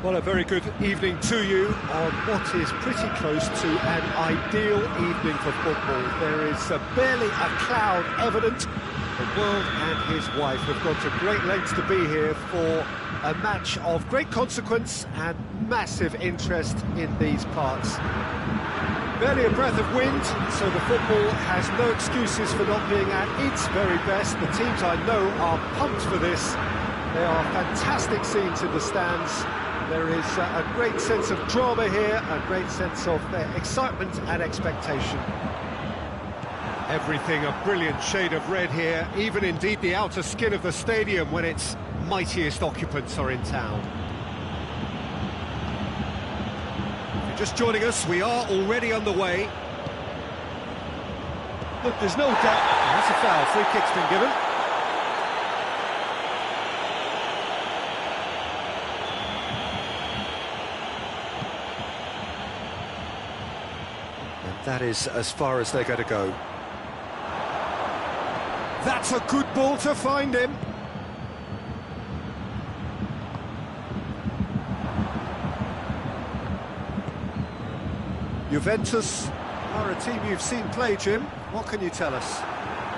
Well, a very good evening to you on what is pretty close to an ideal evening for football. There is barely a cloud evident. The world and his wife have gone to great lengths to be here for a match of great consequence and massive interest in these parts. Barely a breath of wind, so the football has no excuses for not being at its very best. The teams I know are pumped for this. There are fantastic scenes in the stands. There is a great sense of drama here, a great sense of excitement and expectation. Everything a brilliant shade of red here, even indeed the outer skin of the stadium when its mightiest occupants are in town. If you're just joining us, we are already underway. Look, there's no doubt. That's a foul, free kick's been given. And that is as far as they're going to go. That's a good ball to find him. Juventus are a team you've seen play, Jim. What can you tell us?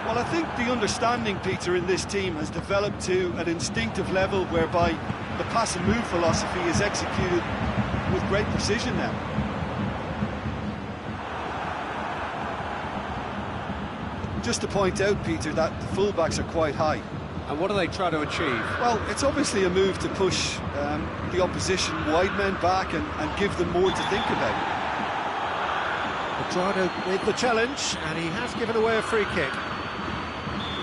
Well, I think the understanding, Peter, in this team has developed to an instinctive level whereby the pass and move philosophy is executed with great precision now. Just to point out, Peter, that the fullbacks are quite high. And what are they trying to achieve? Well, it's obviously a move to push the opposition wide men back and give them more to think about. Medrano with the challenge, and he has given away a free kick.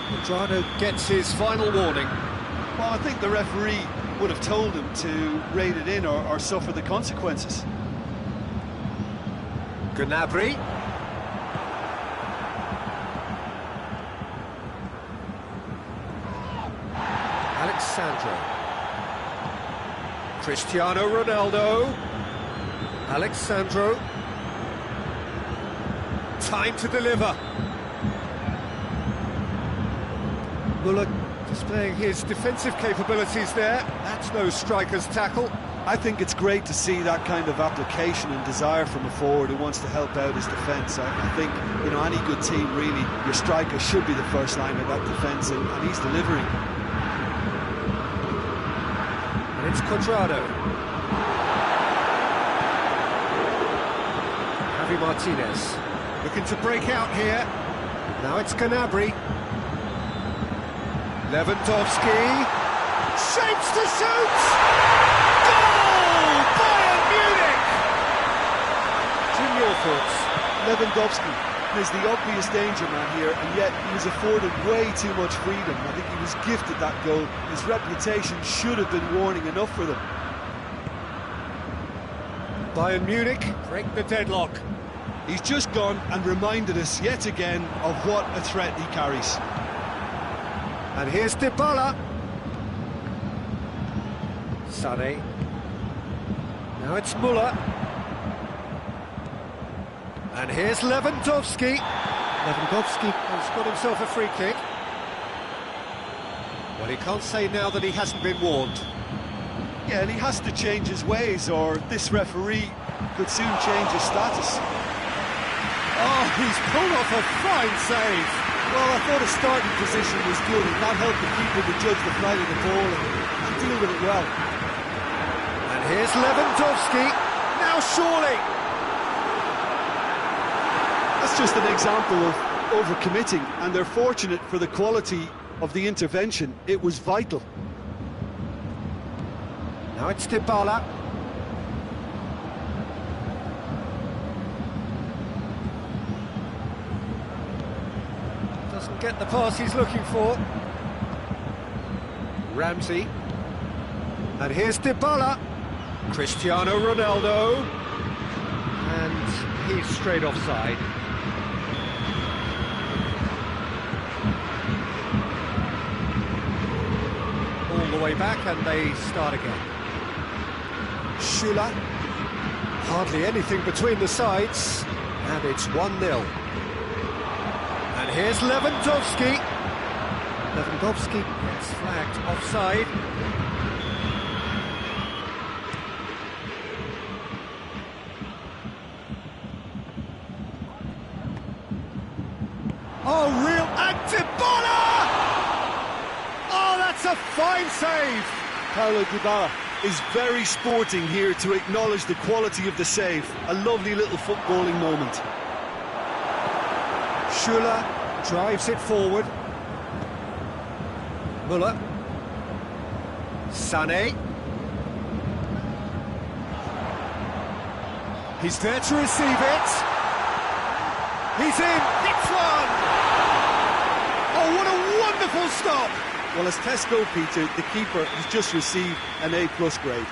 Medrano gets his final warning. Well, I think the referee would have told him to rein it in or suffer the consequences. Gnabry. Alexandro. Cristiano Ronaldo. Alexandro. Time to deliver. Muller displaying his defensive capabilities there. That's no striker's tackle. I think it's great to see that kind of application and desire from a forward who wants to help out his defence. I think, you know, any good team, really, your striker should be the first line of that defence, and he's delivering. And it's Cuadrado. Javi Martinez looking to break out here. Now it's Gnabry. Lewandowski shapes to shoot. Goal! Bayern Munich. Jim, your thoughts? Lewandowski is the obvious danger man here, and yet he was afforded way too much freedom. I think he was gifted that goal. His reputation should have been warning enough for them. Bayern Munich break the deadlock. He's just gone and reminded us yet again of what a threat he carries. And here's Dybala. Sané. Now it's Muller. And here's Lewandowski. Lewandowski has got himself a free kick. Well, he can't say now that he hasn't been warned. Yeah, and he has to change his ways, or this referee could soon change his status. Oh, he's pulled off a fine save. Well, I thought his starting position was good, and that helped the keeper to judge the flight of the ball and deal with it well. And here's Lewandowski. Now surely. That's just an example of overcommitting, and they're fortunate for the quality of the intervention. It was vital. Now it's Dybala. Doesn't get the pass he's looking for. Ramsey. And here's Dybala. Cristiano Ronaldo. And he's straight offside. All the way back, and they start again. Schüller. Hardly anything between the sides, and it's 1-0. And here's Lewandowski. Lewandowski gets flagged offside. Oh, real Dybala! Oh, that's a fine save! Paulo Dybala is very sporting here to acknowledge the quality of the save. A lovely little footballing moment. Schuller drives it forward. Muller. Sané. He's there to receive it. He's in. It's one. Oh, what a wonderful stop. Well, as tests go, Peter, the keeper has just received an A+ grade.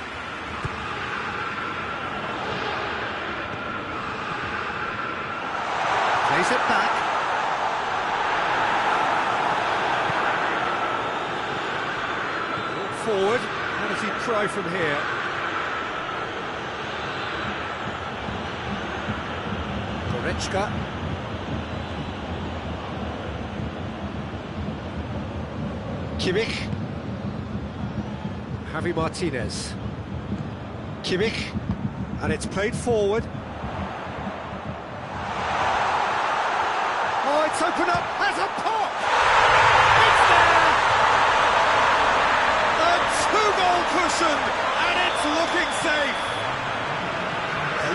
Plays it back. Forward. How does he try from here? Goretzka. Kimmich. Javi Martinez. Kimmich. And it's played forward. Oh, it's opened up as a pop! It's there! A two-goal cushion, and it's looking safe!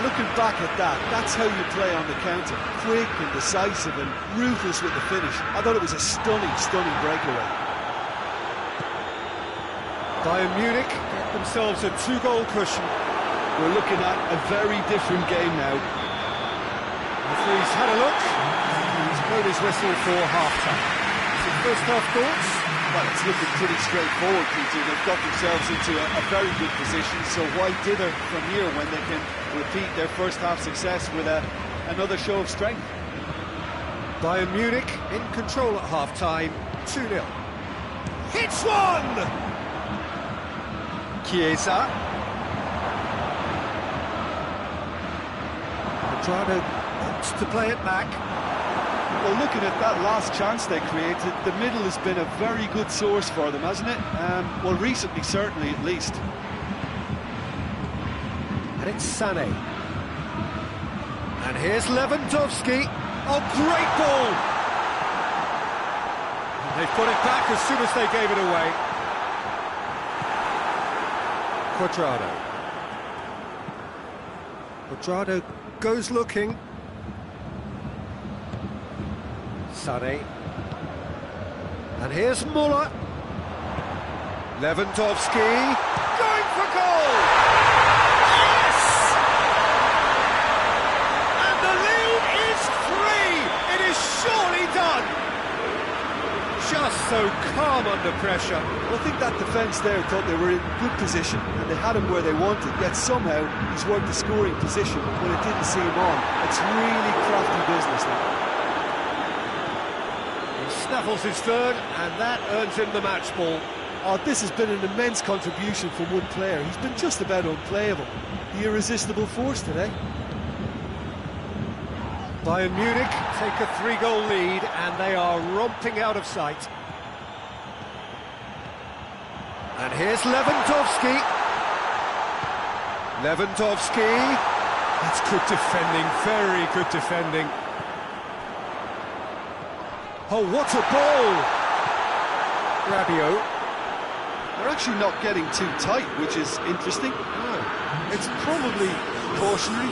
Looking back at that, that's how you play on the counter. Quick and decisive and ruthless with the finish. I thought it was a stunning, stunning breakaway. Bayern Munich get themselves a two-goal cushion. We're looking at a very different game now. Referee's had a look. He's blown his whistle for half-time. Some first-half thoughts? Well, it's looking pretty straightforward, Peter. They've got themselves into a very good position, so why dither from here when they can repeat their first-half success with another show of strength? Bayern Munich in control at half-time, 2-0. Hits one! Chiesa. Quadrado wants to play it back. Well, looking at that last chance they created, the middle has been a very good source for them, hasn't it? Well, recently, certainly, at least. And it's Sané. And here's Lewandowski. Oh, great ball! They've got it back as soon as they gave it away. Quadrado goes looking. Sané. And here's Muller. Lewandowski. Going for goal! Yes! And the lead is 3! It is surely done! Just so calm under pressure. Well, I think that defence there thought they were in good position and they had him where they wanted, yet somehow he's worked the scoring position when it didn't see him on. It's really crafty business now. He snaffles his third, and that earns him the match ball. Oh, this has been an immense contribution from one player. He's been just about unplayable. The irresistible force today. Bayern Munich take a 3-goal lead, and they are romping out of sight. And here's Lewandowski. Lewandowski. That's good defending, very good defending. Oh, what a ball! Rabiot. They're actually not getting too tight, which is interesting. Oh. It's probably cautionary.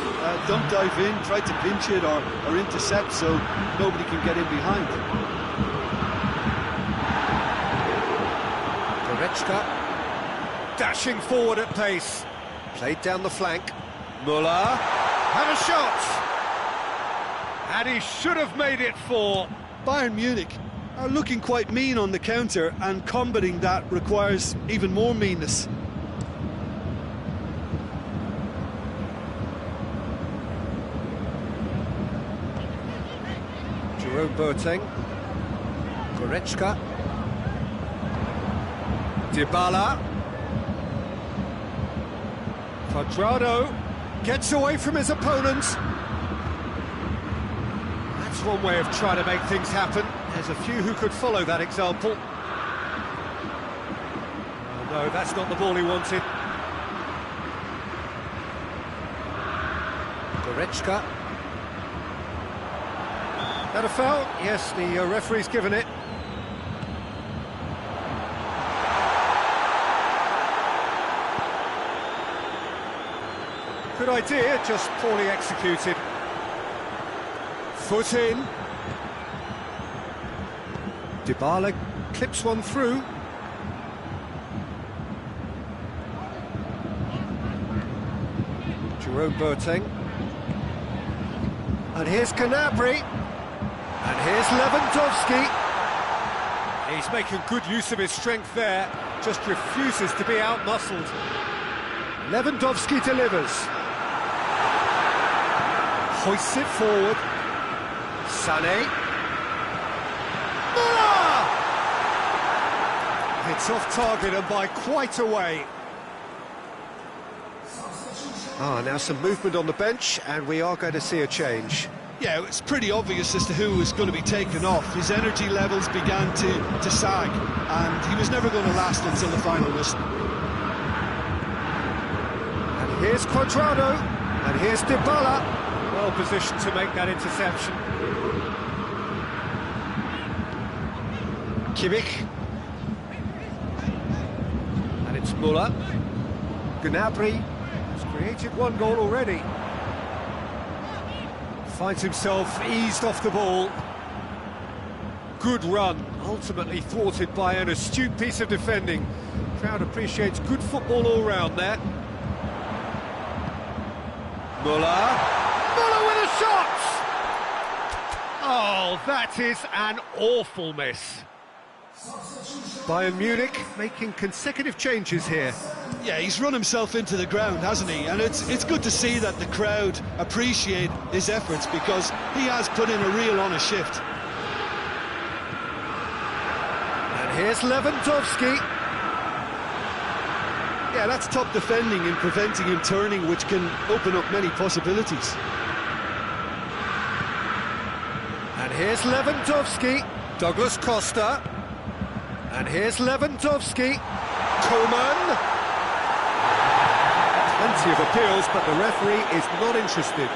Don't dive in, try to pinch it or intercept so nobody can get in behind. Goretzka dashing forward at pace. Played down the flank. Muller had a shot. And he should have made it 4. Bayern Munich are looking quite mean on the counter, and combating that requires even more meanness. Jerome Boateng. Goretzka. Dybala. Quadrado gets away from his opponent. That's one way of trying to make things happen. There's a few who could follow that example. Oh, no, that's not the ball he wanted. Goretzka. That a foul? Yes, the referee's given it. Good idea, just poorly executed. Foot in. Dybala clips one through. Jerome Boateng. And here's Gnabry. And here's Lewandowski. He's making good use of his strength there, just refuses to be out-muscled. Lewandowski delivers. Hoists it forward. Sané. Müller! It's off target and by quite a way. Now some movement on the bench, and we are going to see a change. Yeah, it's pretty obvious as to who was going to be taken off. His energy levels began to sag, and he was never going to last until the final whistle. And here's Cuadrado, and here's Dybala. Well positioned to make that interception. Kimmich. And it's Müller. Gnabry has created one goal already. Finds himself eased off the ball. Good run, ultimately thwarted by an astute piece of defending. Crowd appreciates good football all round there. Müller. Müller with a shot! Oh, that is an awful miss. Bayern Munich making consecutive changes here. Yeah, he's run himself into the ground, hasn't he? And it's good to see that the crowd appreciate his efforts, because he has put in a real honest shift. And here's Lewandowski. Yeah, that's top defending and preventing him turning, which can open up many possibilities. And here's Lewandowski. Douglas Costa. And here's Lewandowski. Coman. Plenty of appeals, but the referee is not interested.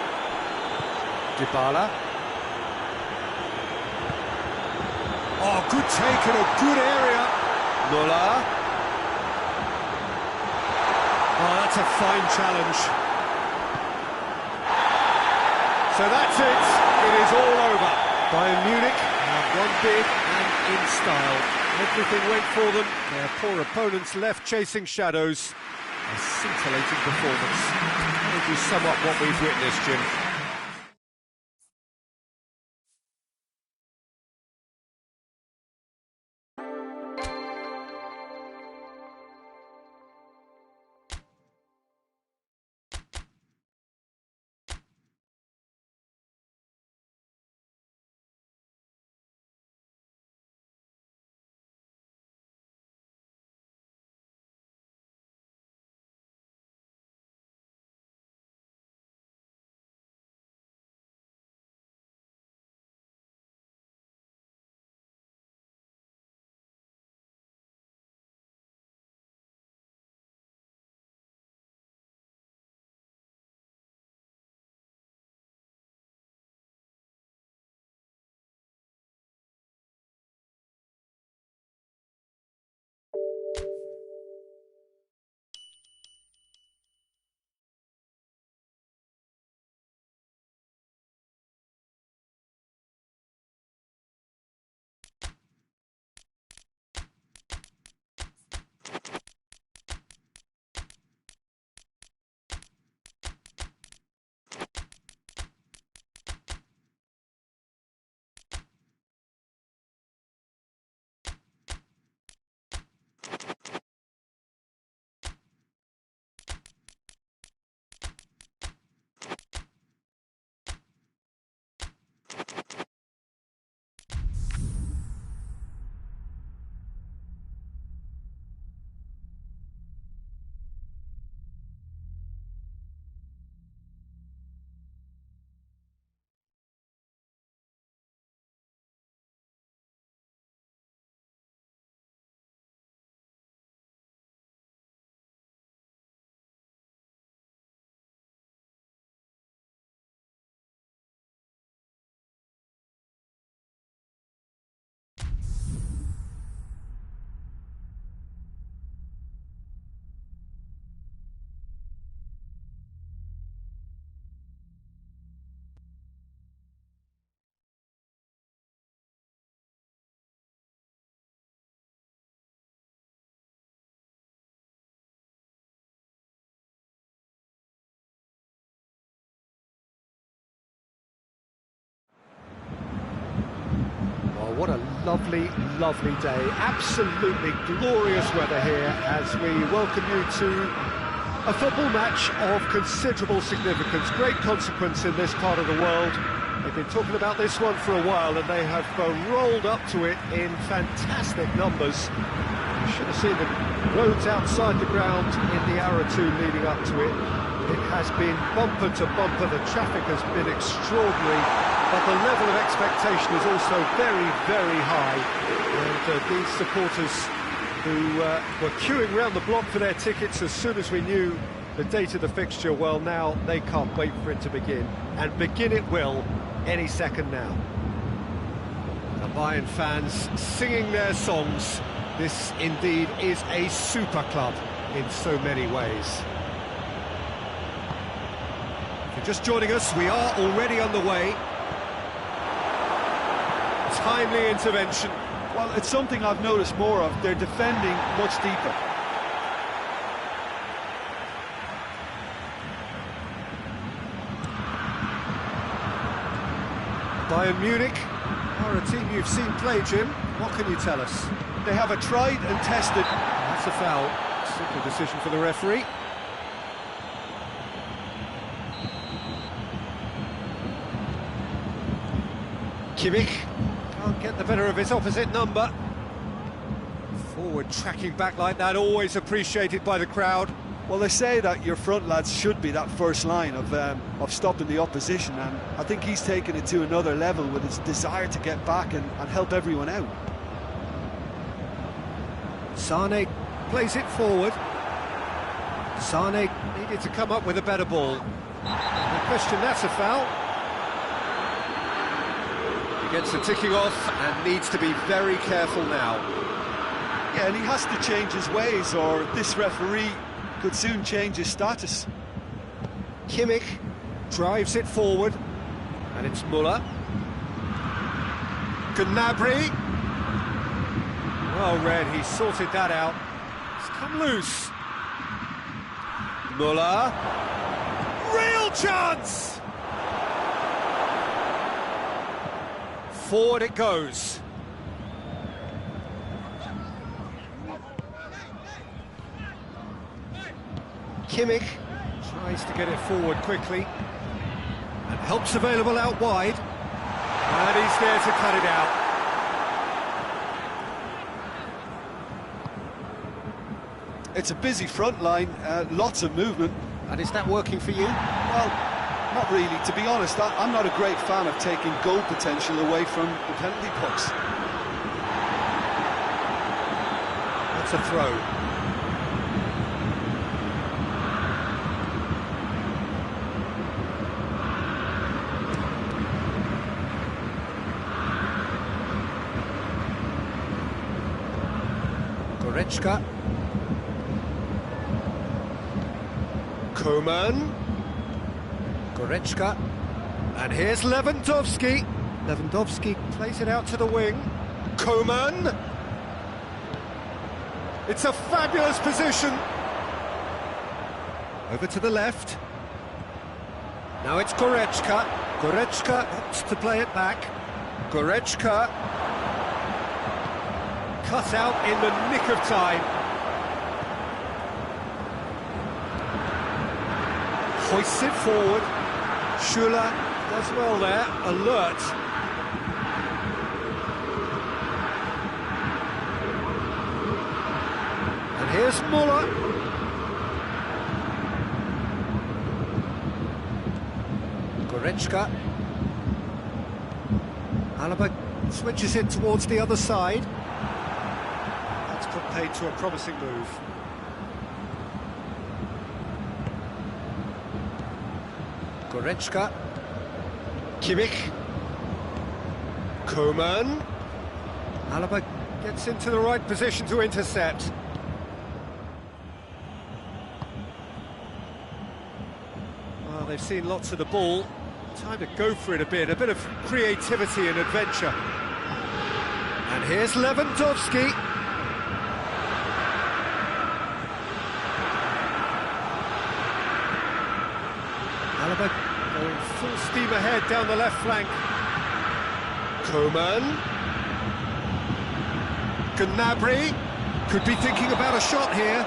Dybala. Oh, good take in a good area. Müller. Oh, that's a fine challenge. So that's it. It is all over. Bayern Munich have won big and in style. Everything went for them. Their poor opponents left chasing shadows. A scintillating performance. How would you sum up what we've witnessed, Jim? lovely, lovely day. Absolutely glorious weather here as we welcome you to a football match of considerable significance, great consequence in this part of the world. They've been talking about this one for a while and they have rolled up to it in fantastic numbers. You should have seen the roads outside the ground in the hour or two leading up to it. It has been bumper to bumper, the traffic has been extraordinary, but the level of expectation is also very, very high. And these supporters who were queuing round the block for their tickets as soon as we knew the date of the fixture, well, now they can't wait for it to begin. And begin it will any second now. The Bayern fans singing their songs. This indeed is a super club in so many ways. If you're just joining us, we are already on the way. Timely intervention. Well, it's something I've noticed more of. They're defending much deeper. Bayern Munich are a team you've seen play, Jim. What can you tell us? They have a tried and tested... That's a foul. Simple decision for the referee. Kimmich can't get the better of his opposite number. Forward tracking back like that, always appreciated by the crowd. Well, they say that your front lads should be that first line of stopping the opposition, and I think he's taken it to another level with his desire to get back and help everyone out. Sane plays it forward. Sane needed to come up with a better ball. No question, that's a foul. He gets the ticking off and needs to be very careful now. Yeah, and he has to change his ways, or this referee could soon change his status. Kimmich drives it forward, and it's Müller. Gnabry. Well read, he sorted that out. It's come loose. Müller. Real chance! Forward it goes. Kimmich tries to get it forward quickly. And help's available out wide. And he's there to cut it out. It's a busy front line, lots of movement. And is that working for you? Well, not really. To be honest, I'm not a great fan of taking goal potential away from the penalty box. That's a throw. Goretzka. Koeman. Goretzka. And here's Lewandowski. Lewandowski plays it out to the wing. Koeman. It's a fabulous position. Over to the left. Now it's Goretzka. Goretzka wants to play it back. Goretzka. Cut out in the nick of time. Hoists it forward. Schuller does well there, alert. And here's Müller. Goretzka. Alaba switches it towards the other side. That's put paid to a promising move. Goretzka. Kimmich. Koeman. Alaba gets into the right position to intercept. Well, they've seen lots of the ball. Time to go for it a bit of creativity and adventure. And here's Lewandowski. Alaba going full steam ahead down the left flank. Koeman. Gnabry could be thinking about a shot here.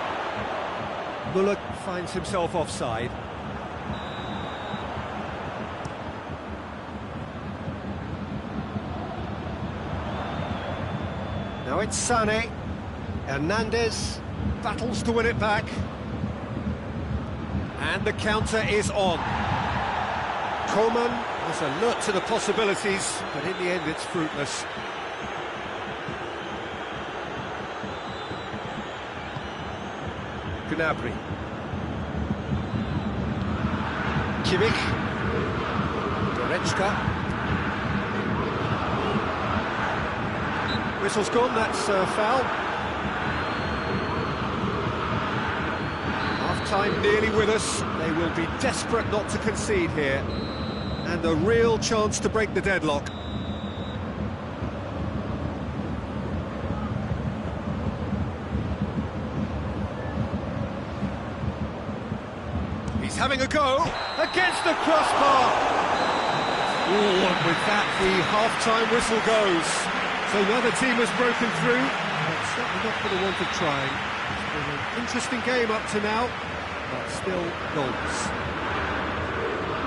Muller finds himself offside. Now it's Sané. Hernandez battles to win it back. And the counter is on. Coman was alert to the possibilities, but in the end it's fruitless. Gnabry. Kimmich. Goretzka. Whistle's gone, that's a foul. Half-time nearly with us. They will be desperate not to concede here. And a real chance to break the deadlock. He's having a go against the crossbar. Ooh, and with that, the half-time whistle goes. So another team has broken through. It's certainly not for the want of trying. It's been an interesting game up to now, but still goals.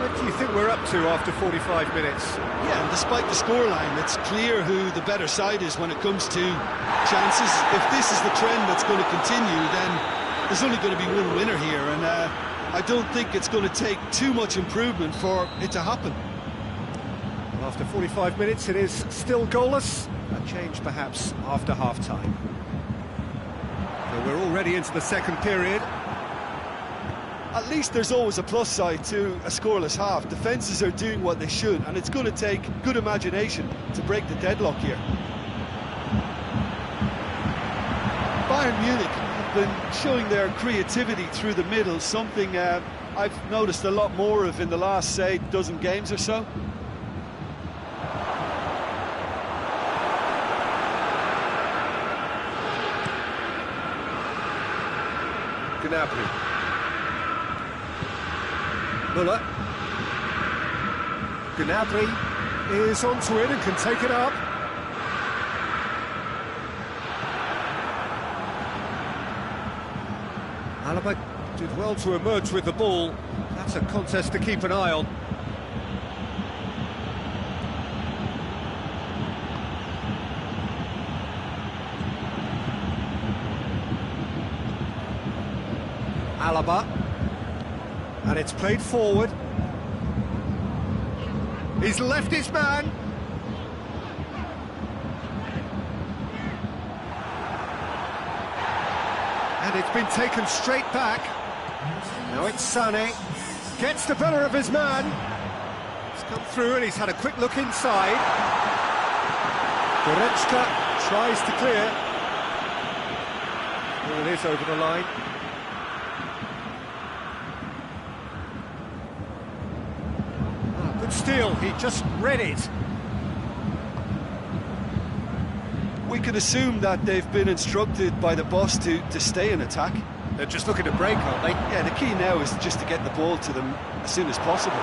What do you think we're up to after 45 minutes? Yeah, and despite the scoreline, it's clear who the better side is when it comes to chances. If this is the trend that's going to continue, then there's only going to be one winner here, and I don't think it's going to take too much improvement for it to happen. After 45 minutes, it is still goalless. A change perhaps after half-time. So we're already into the second period. At least there's always a plus side to a scoreless half. Defences are doing what they should, and it's going to take good imagination to break the deadlock here. Bayern Munich have been showing their creativity through the middle, something I've noticed a lot more of in the last, say, dozen games or so. Gnabry. Muller. Gnabry is onto it and can take it up. Alaba did well to emerge with the ball. That's a contest to keep an eye on. Alaba, and it's played forward. He's left his man. And it's been taken straight back. Now it's Sané, gets the better of his man. He's come through and he's had a quick look inside. Goretzka tries to clear. Ball is over the line. Steal, he just read it. We can assume that they've been instructed by the boss to stay in attack. They're just looking to break, aren't they? Yeah, the key now is just to get the ball to them as soon as possible.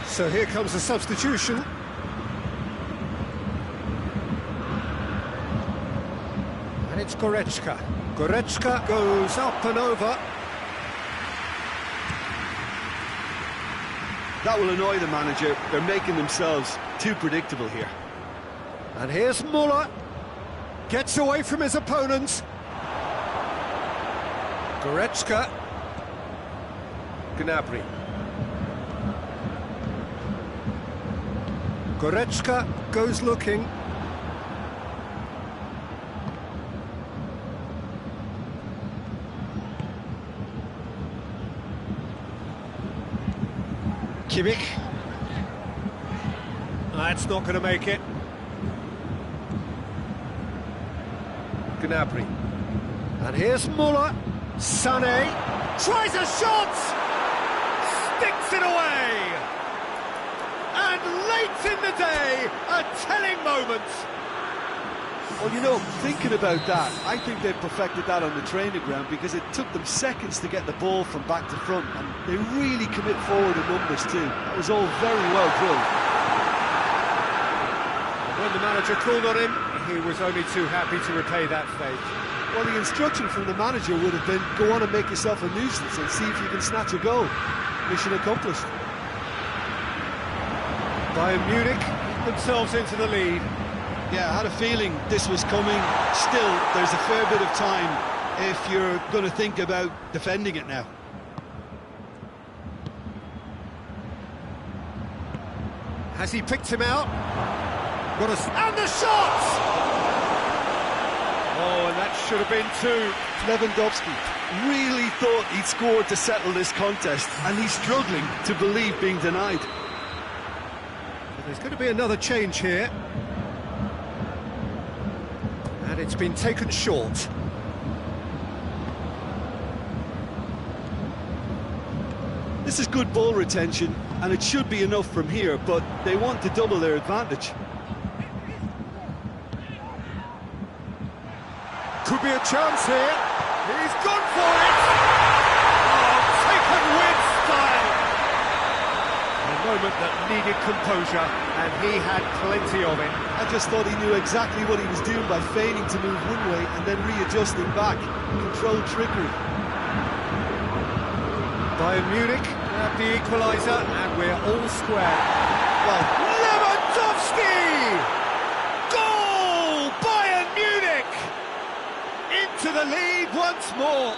So here comes a substitution. And it's Goretzka. Goretzka goes up and over. That will annoy the manager. They're making themselves too predictable here. And here's Muller. Gets away from his opponent. Goretzka. Gnabry. Goretzka goes looking. Kimmich. That's not going to make it. Gnabry. And here's Muller. Sané tries a shot! Sticks it away! And late in the day, a telling moment. Well, you know, thinking about that, I think they perfected that on the training ground because it took them seconds to get the ball from back to front, and they really commit forward in numbers too. That was all very well drilled. When the manager called on him, he was only too happy to repay that fate. Well, the instruction from the manager would have been, go on and make yourself a nuisance and see if you can snatch a goal. Mission accomplished. Bayern Munich themselves into the lead. Yeah, I had a feeling this was coming. Still, there's a fair bit of time if you're going to think about defending it now. Has he picked him out? And the shot! Oh, and that should have been two. Lewandowski really thought he'd scored to settle this contest, and he's struggling to believe being denied. There's going to be another change here. And it's been taken short. This is good ball retention, and it should be enough from here, but they want to double their advantage. Could be a chance here. He's gone for it! Oh, taken with style! A moment that needed composure, and he had plenty of it. I just thought he knew exactly what he was doing by feigning to move one way and then readjusting back. Controlled trickery. Bayern Munich have the equaliser, and we're all square. Well, Lewandowski! Goal! Bayern Munich! Into the lead once more.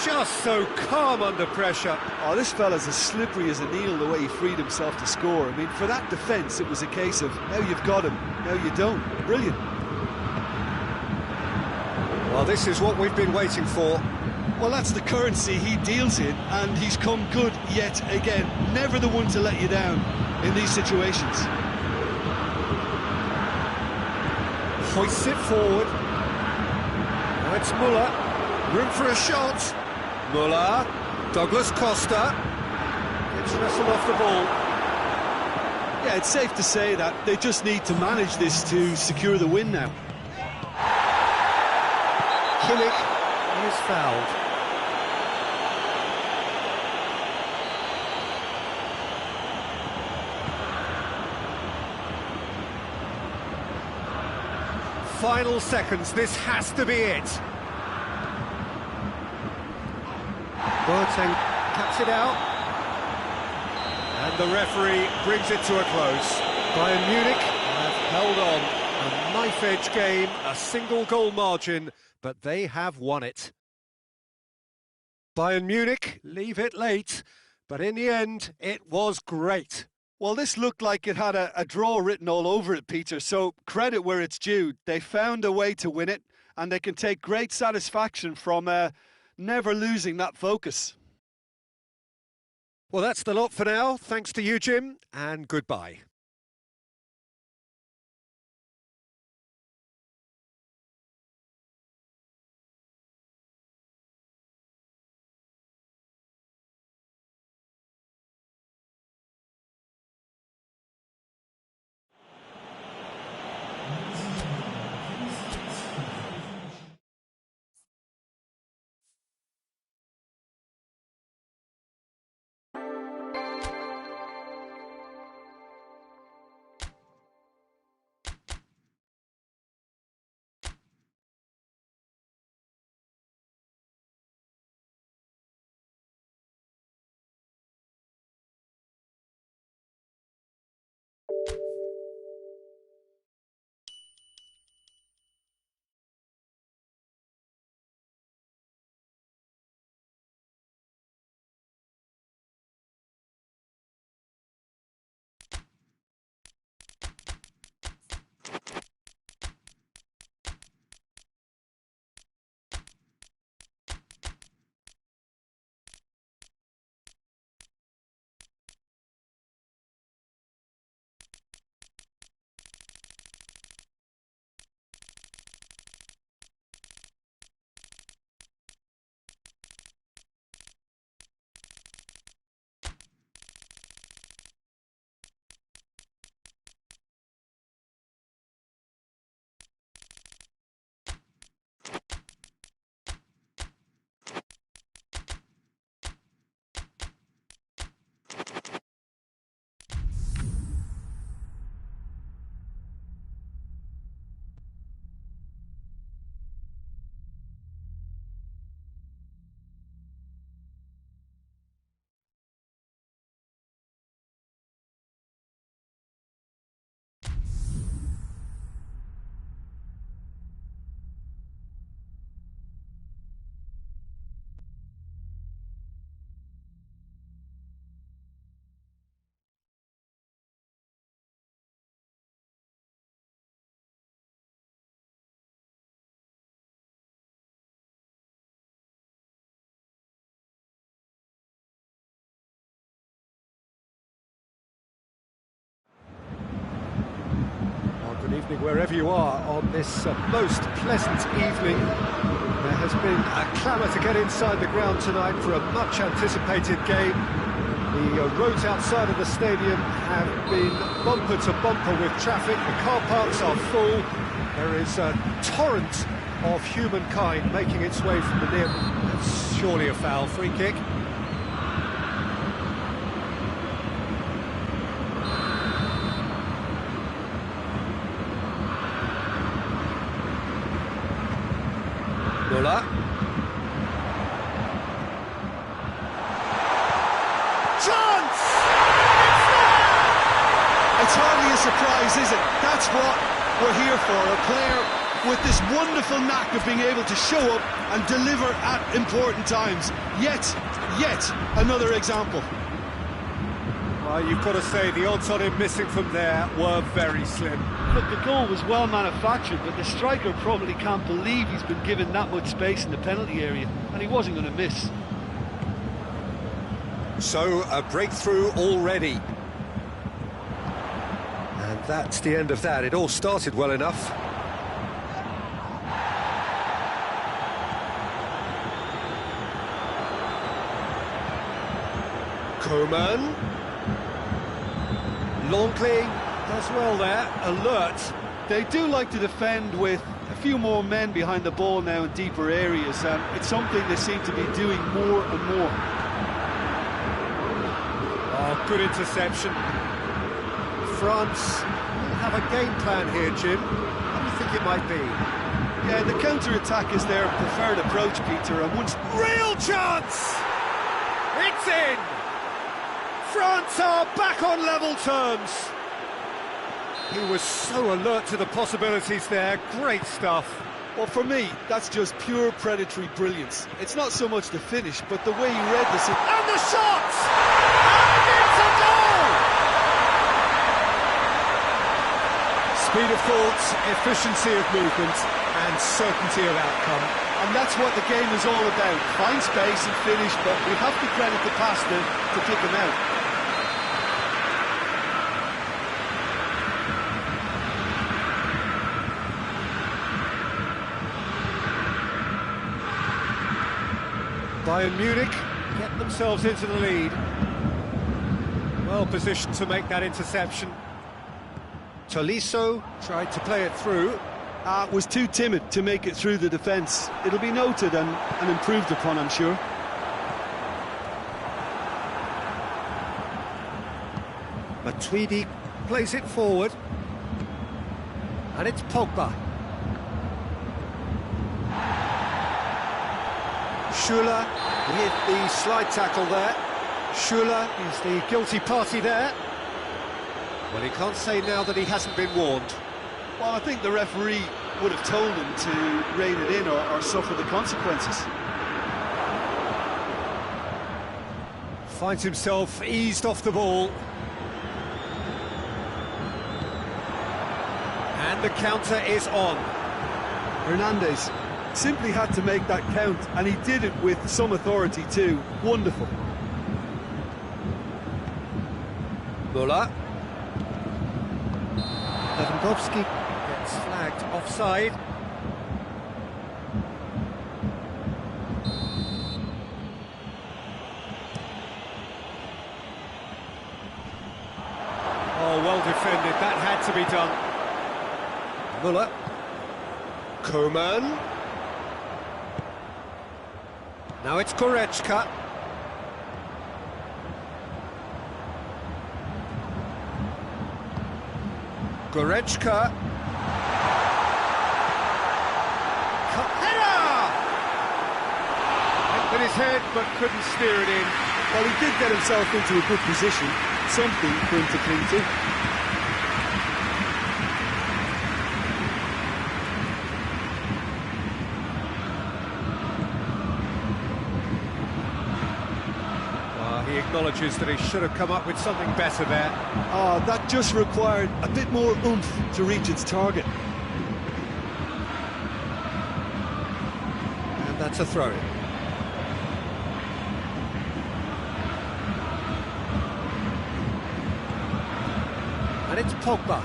Just so calm under pressure. Oh, this fella's as slippery as an eel the way he freed himself to score. I mean, for that defence, it was a case of, now you've got him, now you don't. Brilliant. Well, this is what we've been waiting for. Well, that's the currency he deals in, and he's come good yet again. Never the one to let you down in these situations. Hoists it forward. Now it's Muller. Room for a shot. Muller. Douglas Costa. Gets wrestled off the ball. Yeah, it's safe to say that they just need to manage this to secure the win now. Kimmich is fouled. Final seconds, this has to be it. Boateng cuts it out. And the referee brings it to a close. Bayern Munich have held on. A knife-edge game, a single-goal margin, but they have won it. Bayern Munich leave it late, but in the end, it was great. Well, this looked like it had a draw written all over it, Peter, so credit where it's due. They found a way to win it, and they can take great satisfaction from never losing that focus. Well, that's the lot for now. Thanks to you, Jim, and goodbye. evening, wherever you are, on this most pleasant evening. There has been a clamour to get inside the ground tonight for a much-anticipated game. The roads outside of the stadium have been bumper to bumper with traffic. The car parks are full. There is a torrent of humankind making its way from the near... That's surely a foul. Free kick. Muller. Chance! It's hardly a surprise, is it? That's what we're here for. A player with this wonderful knack of being able to show up and deliver at important times. Yet another example. Well, you've got to say the odds on him missing from there were very slim. Look, the goal was well manufactured, but the striker probably can't believe he's been given that much space in the penalty area, and he wasn't going to miss. So, a breakthrough already. And that's the end of that. It all started well enough. Coman. Longley does well there, alert. They do like to defend with a few more men behind the ball now in deeper areas, and it's something they seem to be doing more and more. Oh, good interception. France will have a game plan here, Jim. What do you think it might be? Yeah, the counter-attack is their preferred approach, Peter, and once... Real chance! It's in! France are back on level terms. He was so alert to the possibilities there. Great stuff. Well, for me, that's just pure predatory brilliance. It's not so much the finish, but the way he read this... And the shot! And it's a goal! Speed of thought, efficiency of movement, and certainty of outcome. And that's what the game is all about. Find space and finish, but we have to credit the passer to pick him out. Bayern Munich get themselves into the lead. Well positioned to make that interception. Tolisso tried to play it through. Was too timid to make it through the defence. It'll be noted and improved upon, I'm sure. Matuidi plays it forward. And it's Pogba. Schuller with the slide tackle there. Schuller is the guilty party there. Well, he can't say now that he hasn't been warned. Well, I think the referee would have told him to rein it in or suffer the consequences. Finds himself eased off the ball. And the counter is on. Hernandez simply had to make that count, and he did it with some authority too. Wonderful. Muller. Lewandowski gets flagged offside. Oh, well defended. That had to be done. Muller. Coman. Now it's Goretzka. Goretzka. Header! Went with his head, but couldn't steer it in. Well, he did get himself into a good position. Something for him to cling to. He acknowledges that he should have come up with something better there. That just required a bit more oomph to reach its target. And that's a throw-in. And it's Pogba.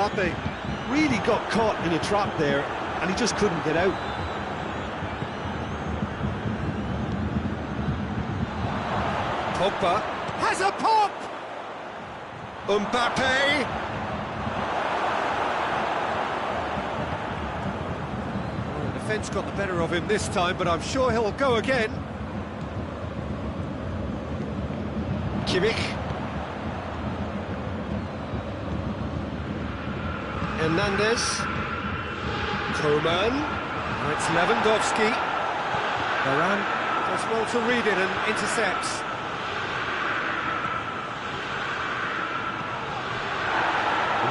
Mbappe really got caught in a trap there, and he just couldn't get out. Pogba has a pop! Mbappe! Well, the defence got the better of him this time, but I'm sure he'll go again. Kimmich. Hernandez. Coman. Now it's Lewandowski. Varane does well to read it and intercepts.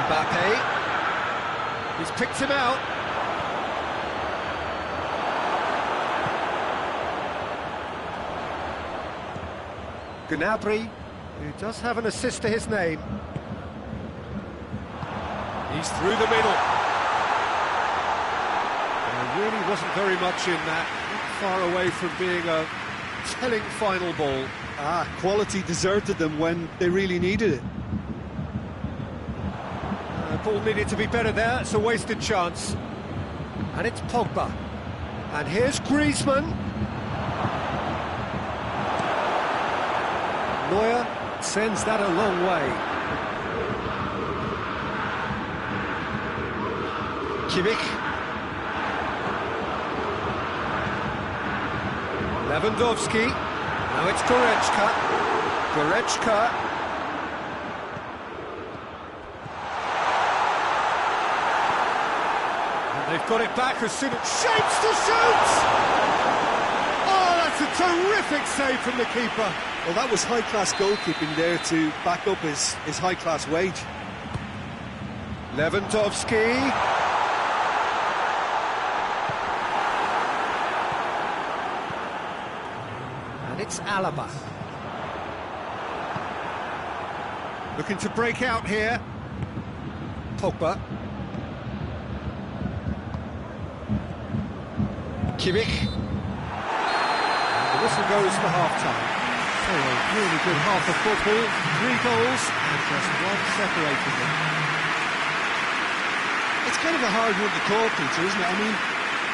Mbappe. He's picked him out. Gnabry, who does have an assist to his name. He's through the middle. There really wasn't very much in that. Not far away from being a telling final ball. Quality deserted them when they really needed it. Ball needed to be better there. It's a wasted chance. And it's Pogba. And here's Griezmann. Neuer sends that a long way. Kimmich. Lewandowski. Now it's Goretzka. And they've got it back as soon as... Shapes to shoot! Oh, that's a terrific save from the keeper. Well, that was high-class goalkeeping there to back up his high-class wage. Lewandowski. And it's Alaba. Looking to break out here. Pogba. Kimmich. And the whistle goes for half-time. So a really good half of football, 3 goals and just one separating them. It's kind of a hard one to call, Peter, isn't it? I mean,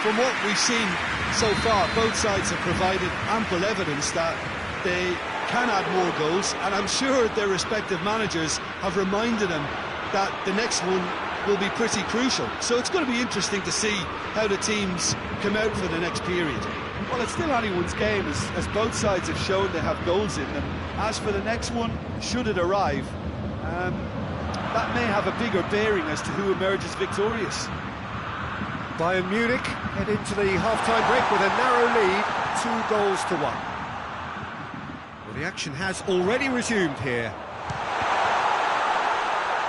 from what we've seen so far, both sides have provided ample evidence that they can add more goals, and I'm sure their respective managers have reminded them that the next one will be pretty crucial. So it's going to be interesting to see how the teams come out for the next period. Well, it's still anyone's game, as both sides have shown they have goals in them. As for the next one, should it arrive, that may have a bigger bearing as to who emerges victorious. Bayern Munich head into the half-time break with a narrow lead, 2-1. Well, the action has already resumed here.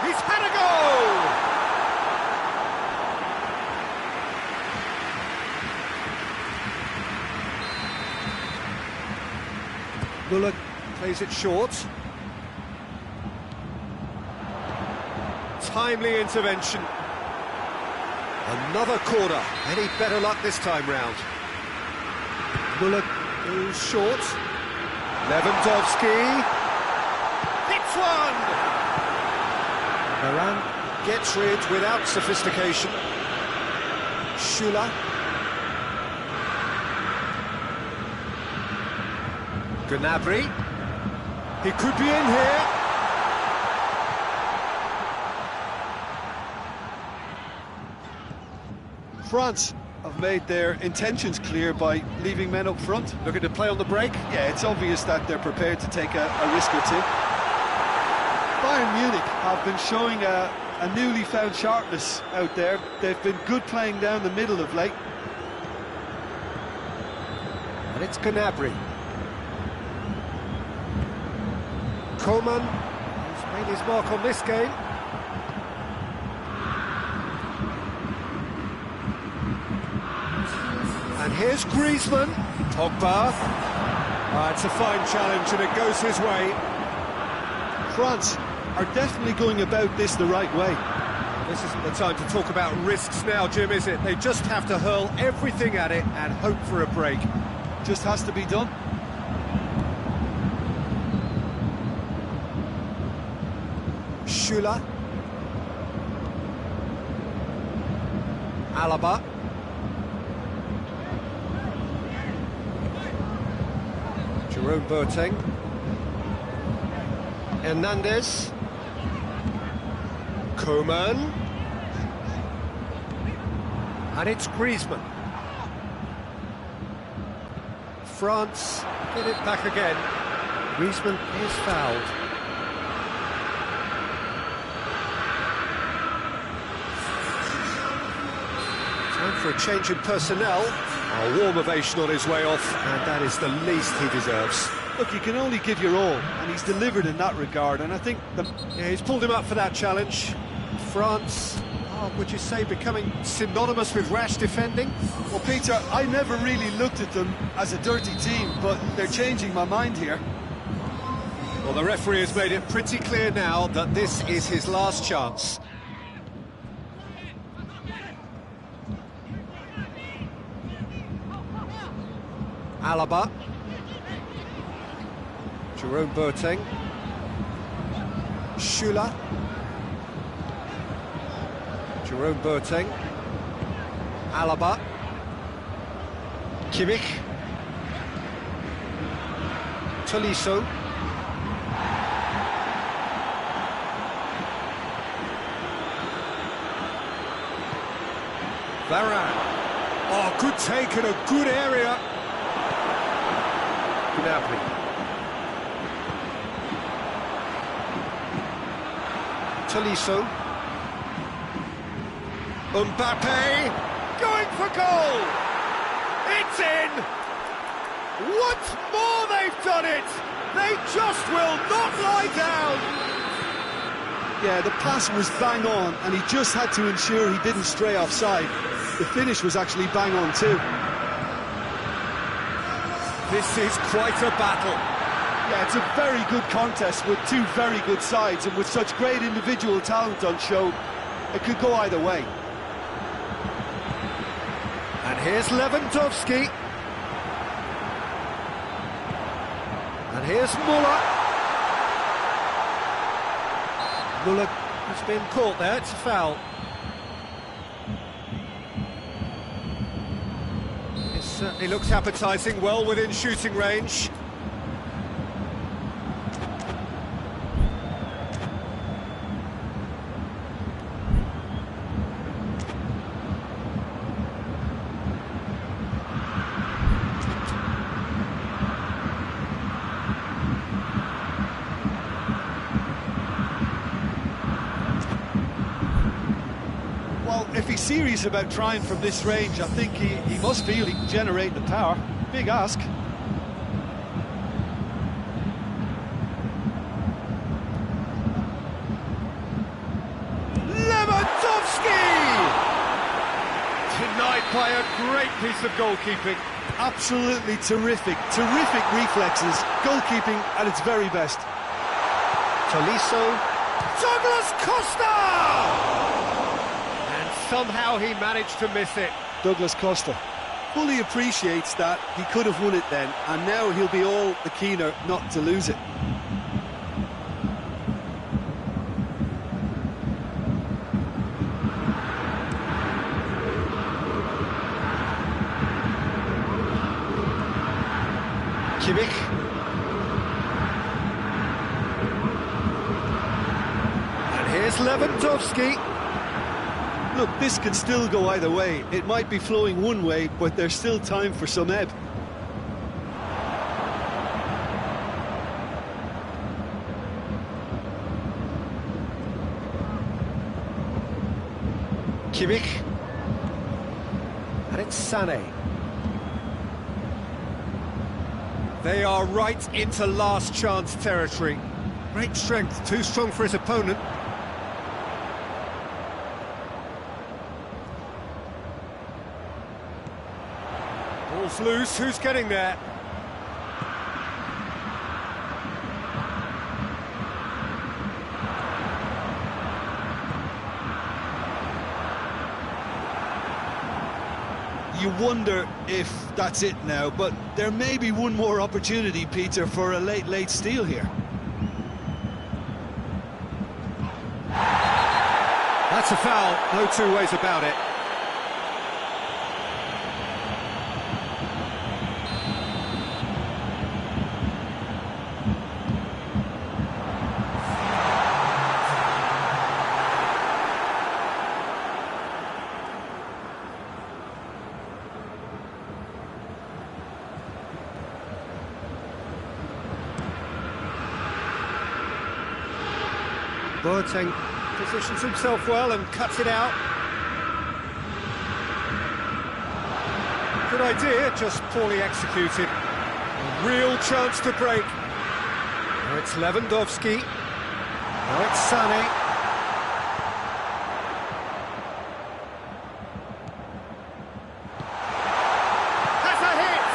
He's had a goal! Muller plays it short. Timely intervention. Another corner. Any better luck this time round? Muller goes short. Lewandowski. Hits one! Varane gets rid without sophistication. Schüller. Gnabry. He could be in here. France have made their intentions clear by leaving men up front. Looking to play on the break. Yeah, it's obvious that they're prepared to take a risk or two. Bayern Munich have been showing a newly found sharpness out there. They've been good playing down the middle of late. And it's Gnabry. Coman has made his mark on this game. And here's Griezmann. Pogba. It's a fine challenge and it goes his way. France are definitely going about this the right way. This isn't the time to talk about risks now, Jim, is it? They just have to hurl everything at it and hope for a break. Just has to be done. Schüller. Alaba. Jerome Boateng. Hernandez. Coman. And it's Griezmann. France get it back again. Griezmann is fouled. Time for a change in personnel. A warm ovation on his way off, and that is the least he deserves. Look, you can only give your all, and he's delivered in that regard, and I think... Yeah, he's pulled him up for that challenge. France, would you say, becoming synonymous with rash defending? Well, Peter, I never really looked at them as a dirty team, but they're changing my mind here. Well, the referee has made it pretty clear now that this is his last chance. Alaba. Jerome Boateng. Schüller. Jerome Boateng. Alaba. Kimmich. Tolisso. Varane. Oh, good take in a good area. Gnabry. Tolisso. Mbappe. Going for goal. It's in. Once more they've done it. They just will not lie down. Yeah, the pass was bang on, and he just had to ensure he didn't stray offside. The finish was actually bang on too. This is quite a battle. Yeah, it's a very good contest with two very good sides, and with such great individual talent on show, it could go either way. And here's Lewandowski. And here's Müller. Müller has been caught there, it's a foul. It certainly looks appetising, well within shooting range. Well, if he's serious about trying from this range, I think he must feel he can generate the power. Big ask. Lewandowski! Denied by a great piece of goalkeeping. Absolutely terrific reflexes. Goalkeeping at its very best. Tolisso. Douglas Costa! Somehow he managed to miss it. Douglas Costa fully appreciates that he could have won it then, and now he'll be all the keener not to lose it. Kimmich. And here's Lewandowski. Look, this could still go either way. It might be flowing one way, but there's still time for some ebb. Kimmich. And it's Sané. They are right into last chance territory. Great strength, too strong for his opponent. Ball's loose, who's getting there? You wonder if that's it now, but there may be one more opportunity, Peter, for a late steal here. That's a foul, no two ways about it. Boateng positions himself well and cuts it out. Good idea, just poorly executed. A real chance to break. Now it's Lewandowski. Now it's Sané. Has a hit!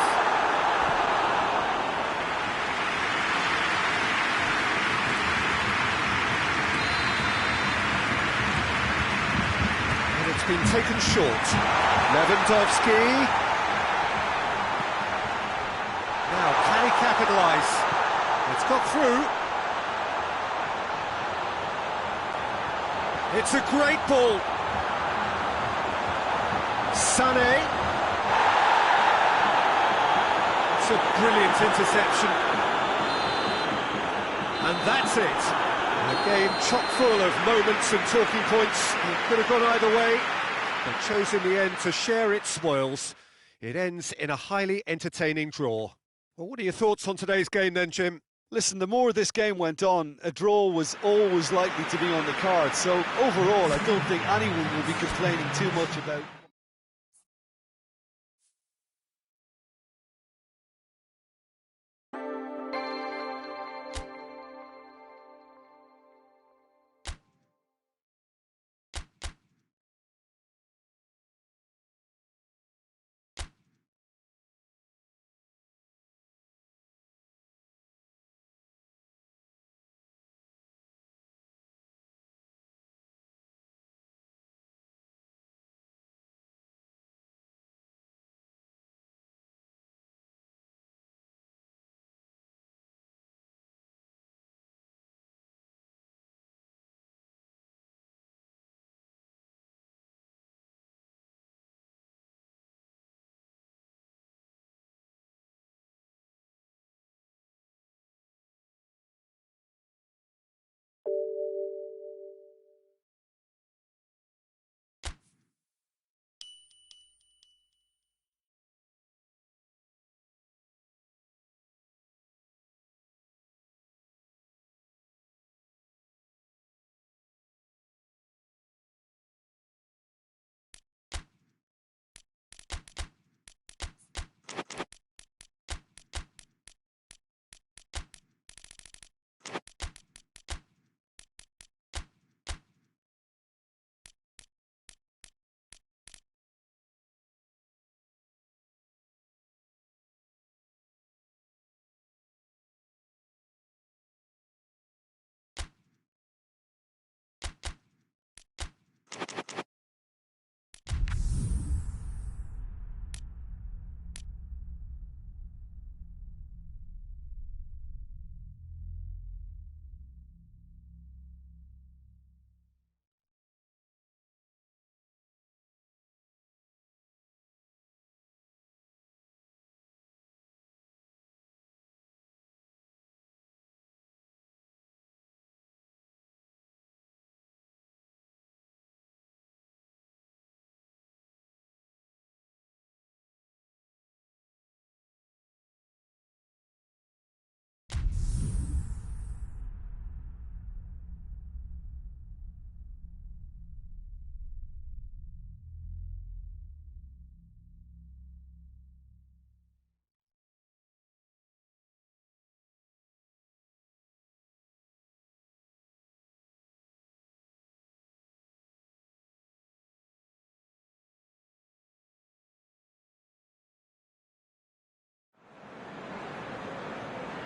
And it's been taken short. Lewandowski. Now, can he capitalise? It's got through. It's a great ball. Sané. It's a brilliant interception. And that's it. A game chock full of moments and talking points. It could have gone either way, but chose in the end to share its spoils. It ends in a highly entertaining draw. Well, what are your thoughts on today's game then, Jim? Listen, the more this game went on, a draw was always likely to be on the card. So overall, I don't think anyone will be complaining too much about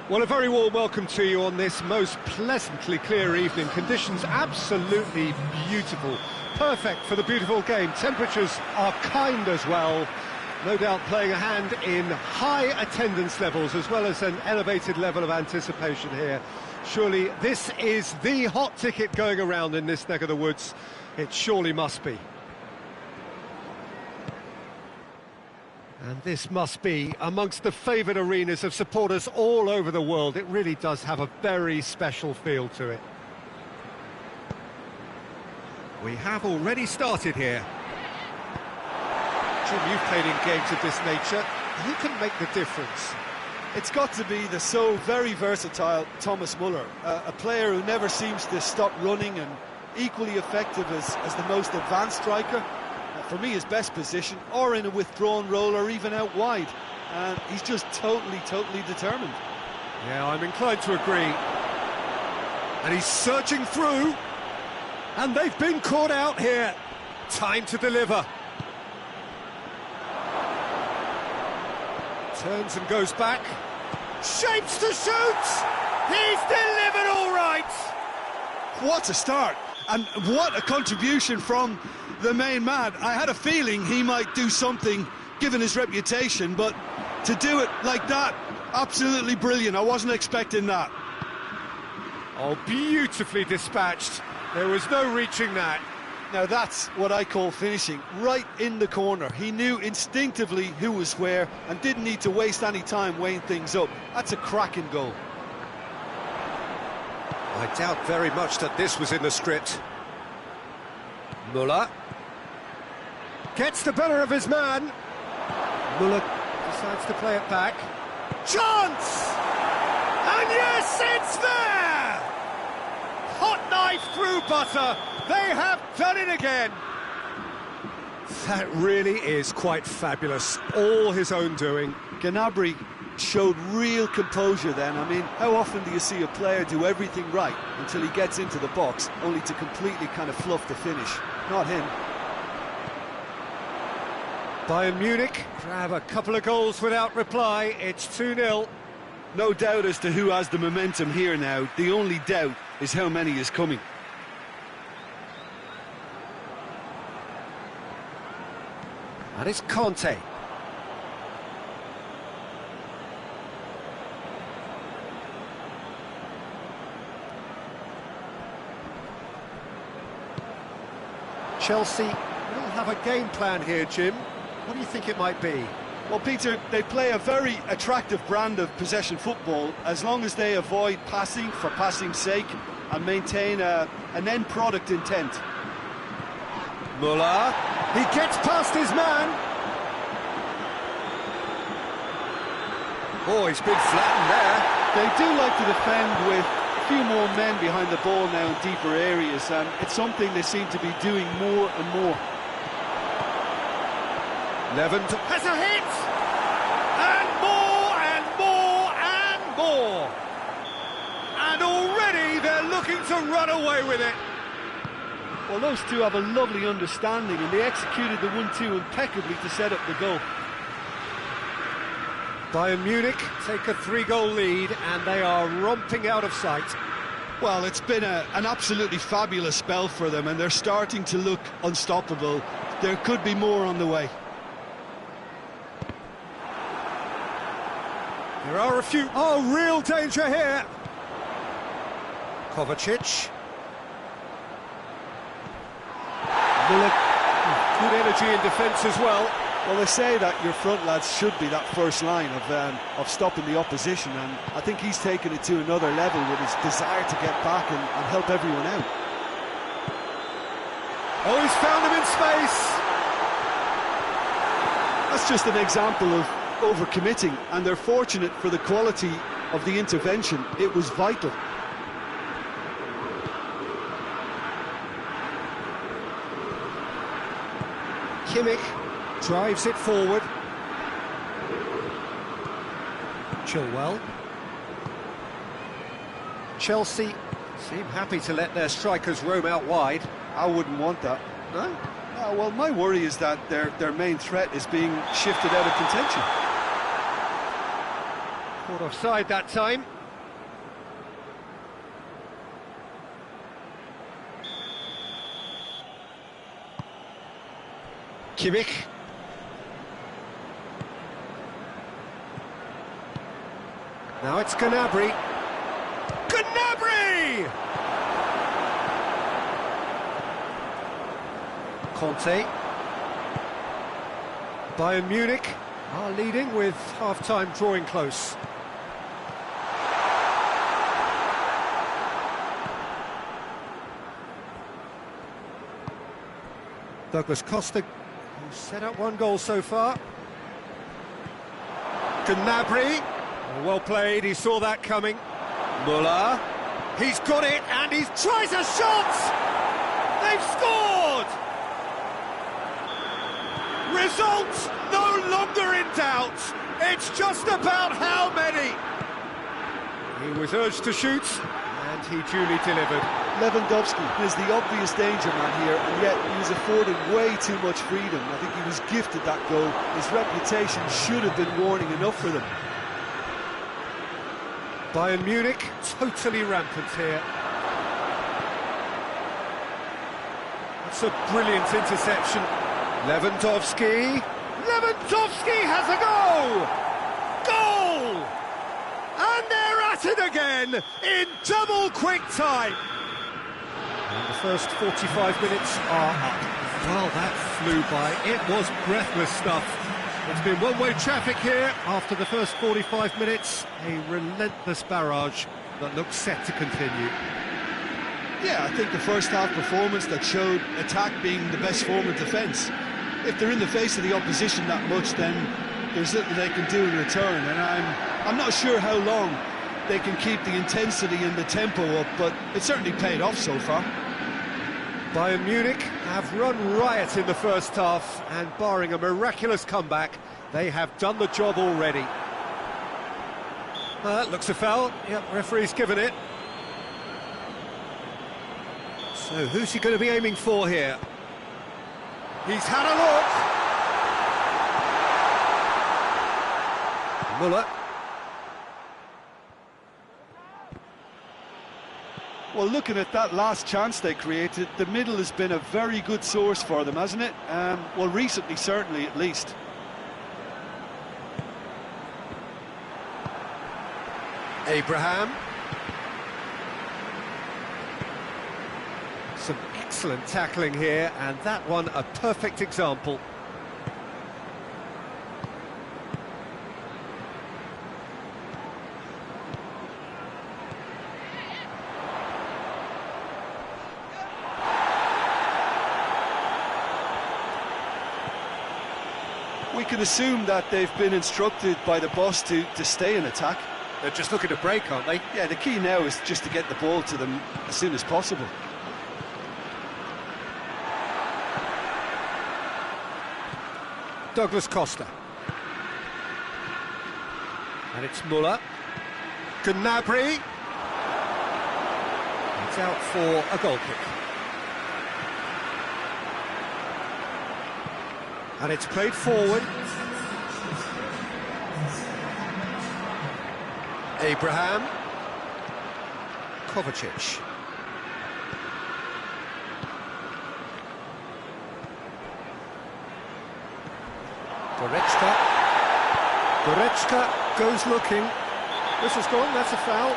Well, a very warm welcome to you on this most pleasantly clear evening. Conditions absolutely beautiful. Perfect for the beautiful game. Temperatures are kind as well. No doubt playing a hand in high attendance levels as well as an elevated level of anticipation here. Surely this is the hot ticket going around in this neck of the woods. It surely must be. And this must be amongst the favoured arenas of supporters all over the world. It really does have a very special feel to it. We have already started here. Jim, you've played in games of this nature. Who can make the difference? It's got to be the so very versatile Thomas Muller, a player who never seems to stop running and equally effective as the most advanced striker. For me, his best position, or in a withdrawn role, or even out wide. And he's just totally determined. Yeah, I'm inclined to agree. And he's surging through. And they've been caught out here. Time to deliver. Turns and goes back. Shapes to shoot! He's delivered all right! What a start, and what a contribution from the main man. I had a feeling he might do something, given his reputation, but to do it like that, absolutely brilliant. I wasn't expecting that. Oh, beautifully dispatched. There was no reaching that. Now that's what I call finishing, right in the corner. He knew instinctively who was where and didn't need to waste any time weighing things up. That's a cracking goal. I doubt very much that this was in the script. Muller gets the better of his man. Muller decides to play it back. Chance! And yes, it's there! Hot knife through butter. They have done it again. That really is quite fabulous. All his own doing. Gnabry showed real composure then. I mean, how often do you see a player do everything right until he gets into the box, only to completely kind of fluff the finish? Not him. Bayern Munich grab a couple of goals without reply. It's 2-0. No doubt as to who has the momentum here now. The only doubt is how many is coming. And it's Conte. Chelsea will have a game plan here, Jim. What do you think it might be? Well, Peter, they play a very attractive brand of possession football as long as they avoid passing for passing's sake and maintain an end product intent. Muller, he gets past his man. Oh, he's been flattened there. They do like to defend with a few more men behind the ball now in deeper areas, and it's something they seem to be doing more and more. Levent has a hit! And more and more and more! And already they're looking to run away with it. Well, those two have a lovely understanding, and they executed the 1-2 impeccably to set up the goal. Bayern Munich take a 3-goal lead, and they are romping out of sight. Well, it's been an absolutely fabulous spell for them, and they're starting to look unstoppable. There could be more on the way. There are a few... Oh, real danger here! Kovacic. Muller, good energy in defence as well. Well, they say that your front lads should be that first line of stopping the opposition, and I think he's taken it to another level with his desire to get back and help everyone out. Oh, he's found him in space! That's just an example of overcommitting, and they're fortunate for the quality of the intervention. It was vital. Kimmich drives it forward. Chilwell. Chelsea seem happy to let their strikers roam out wide. I wouldn't want that. No? No, well, my worry is that their main threat is being shifted out of contention. Caught offside that time. Kimmich. Now it's Gnabry. Gnabry! Conte. Bayern Munich are leading with half-time drawing close. Douglas Costa, who's set up one goal so far. Gnabry, Well played, he saw that coming. Muller, he's got it, and he tries a shot! They've scored! Result no longer in doubt. It's just about how many. He was urged to shoot, and he duly delivered. Lewandowski is the obvious danger man here, and yet he was afforded way too much freedom. I think he was gifted that goal. His reputation should have been warning enough for them. Bayern Munich, totally rampant here. That's a brilliant interception. Lewandowski has a goal! Goal! And they're at it again in double quick time. And the first 45 minutes are up. Well, that flew by. It was breathless stuff. It's been one-way traffic here after the first 45 minutes. A relentless barrage that looks set to continue. Yeah, I think the first half performance that showed attack being the best form of defence. If they're in the face of the opposition that much, then there's little they can do in return, and I'm not sure how long they can keep the intensity and the tempo up, but it certainly paid off so far. Bayern Munich have run riot in the first half, and barring a miraculous comeback, they have done the job already. That looks a foul. Yep, referee's given it. So who's he going to be aiming for here? He's had a look. Muller. Well, looking at that last chance they created, the middle has been a very good source for them, hasn't it? Well, recently, certainly, at least. Abraham. Some excellent tackling here, and that one a perfect example. We can assume that they've been instructed by the boss to stay in attack. They're just looking to break, aren't they? Yeah, the key now is just to get the ball to them as soon as possible. Douglas Costa. And it's Muller. Gnabry. It's out for a goal kick. And it's played forward. Abraham. Kovacic. Goretzka goes looking. This is gone, that's a foul.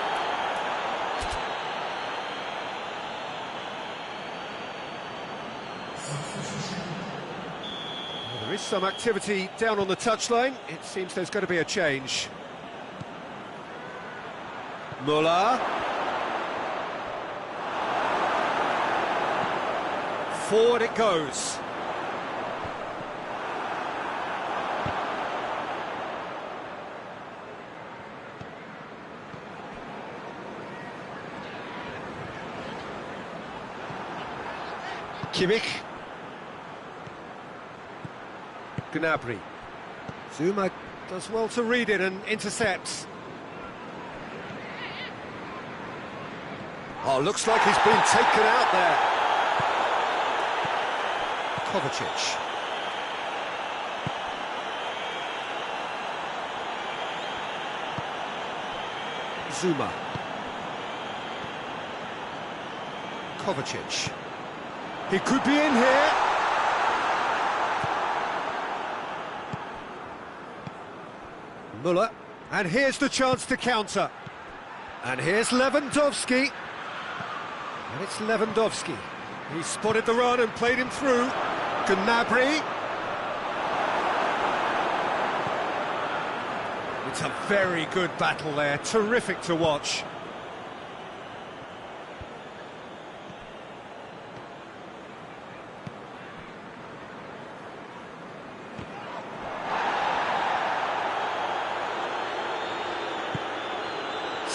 Well, there is some activity down on the touchline. It seems there's going to be a change. Muller. Forward it goes. Kimmich. Gnabry. Zuma does well to read it and intercepts. Oh, looks like he's been taken out there. Kovacic. Zuma. Kovacic. He could be in here. Muller. And here's the chance to counter. And here's Lewandowski. And it's Lewandowski. He spotted the run and played him through. Gnabry. It's a very good battle there. Terrific to watch.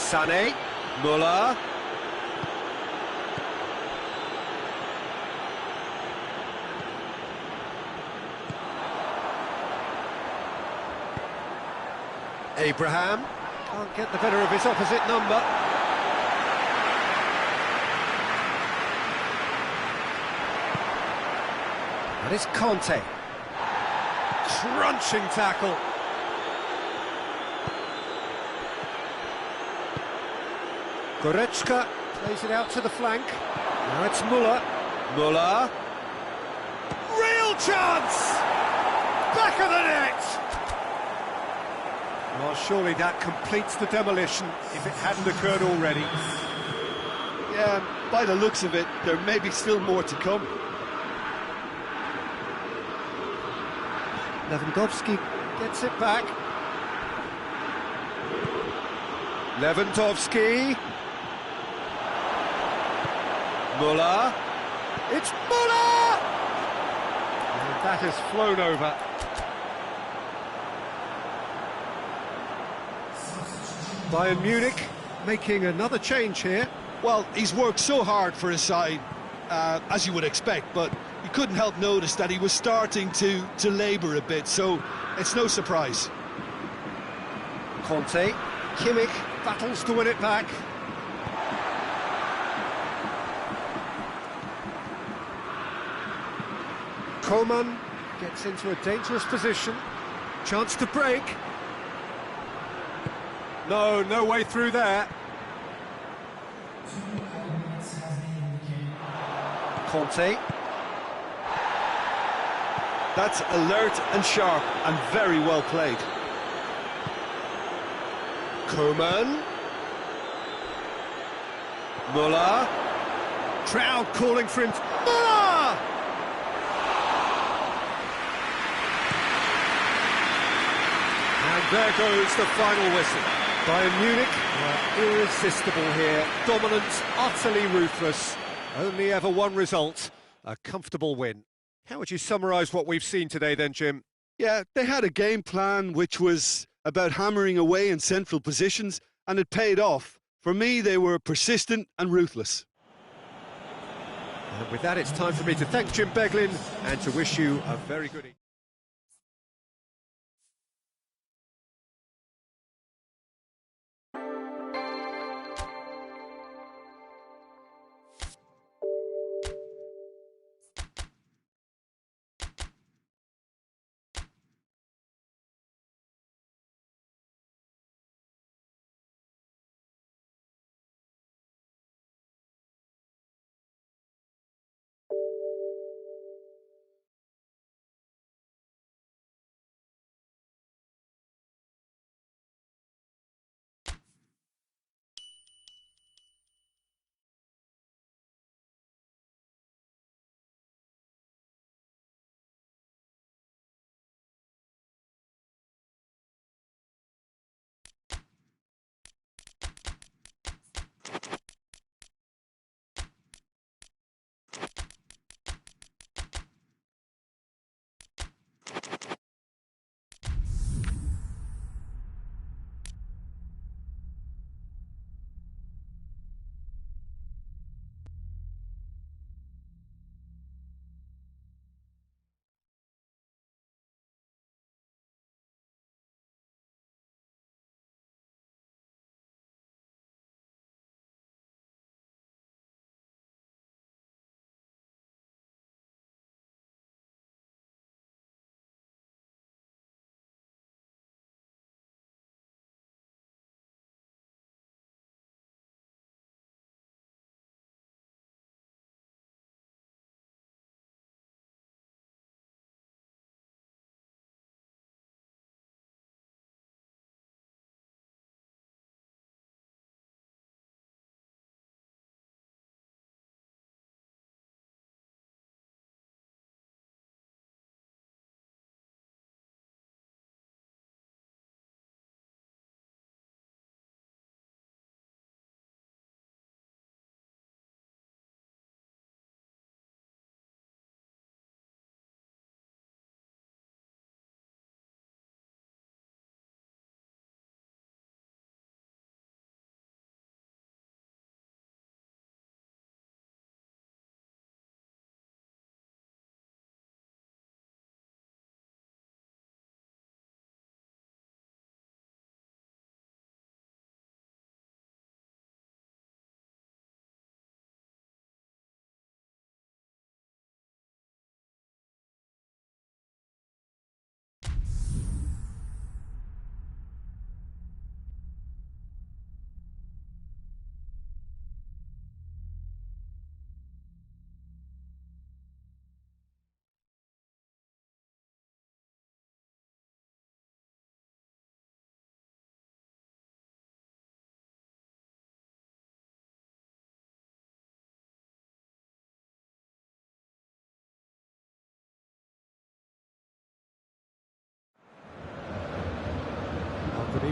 Sané, Muller. Abraham can't get the better of his opposite number. And it's Conte. Crunching tackle. Goretzka plays it out to the flank. Now it's Muller. Muller. Real chance! Back of the net! Well, surely that completes the demolition if it hadn't occurred already. Yeah, by the looks of it, there may be still more to come. Lewandowski gets it back. Lewandowski. Muller. It's Muller! And that has flown over. Bayern Munich making another change here. Well, he's worked so hard for his side, as you would expect, but you couldn't help notice that he was starting to labour a bit, so it's no surprise. Conte. Kimmich battles to win it back. Coman gets into a dangerous position. Chance to break. No way through there. Conte. That's alert and sharp and very well played. Coman. Muller. Crowd calling for him. Muller! And there goes the final whistle. Bayern Munich were irresistible here. Dominant, utterly ruthless. Only ever one result, a comfortable win. How would you summarise what we've seen today then, Jim? Yeah, they had a game plan which was about hammering away in central positions, and it paid off. For me, they were persistent and ruthless. And with that, it's time for me to thank Jim Beglin and to wish you a very good evening.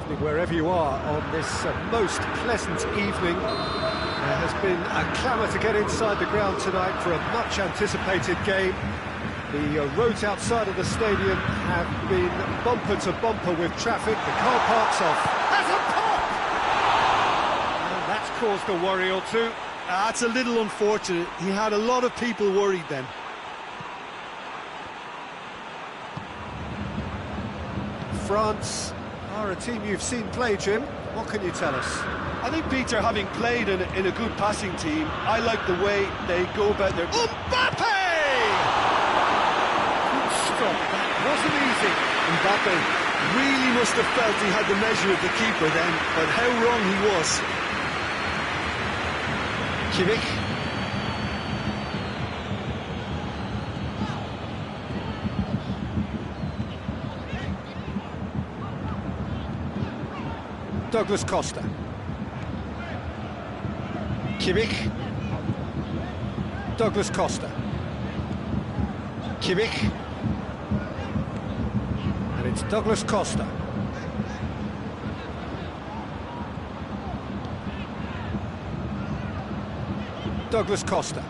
evening wherever you are on this most pleasant evening. There has been a clamour to get inside the ground tonight for a much anticipated game. The roads outside of the stadium have been bumper to bumper with traffic. The car park's off. Has a pop! And that's caused a worry or two. That's a little unfortunate. He had a lot of people worried then. France are a team you've seen play, Jim. What can you tell us? I think, Peter, having played in a good passing team, I like the way they go about their... Mbappe! Good stop, that wasn't easy. Mbappe really must have felt he had the measure of the keeper then, but how wrong he was. Kimmich. Douglas Costa. Kimmich. Douglas Costa. Kimmich. And it's Douglas Costa. Douglas Costa.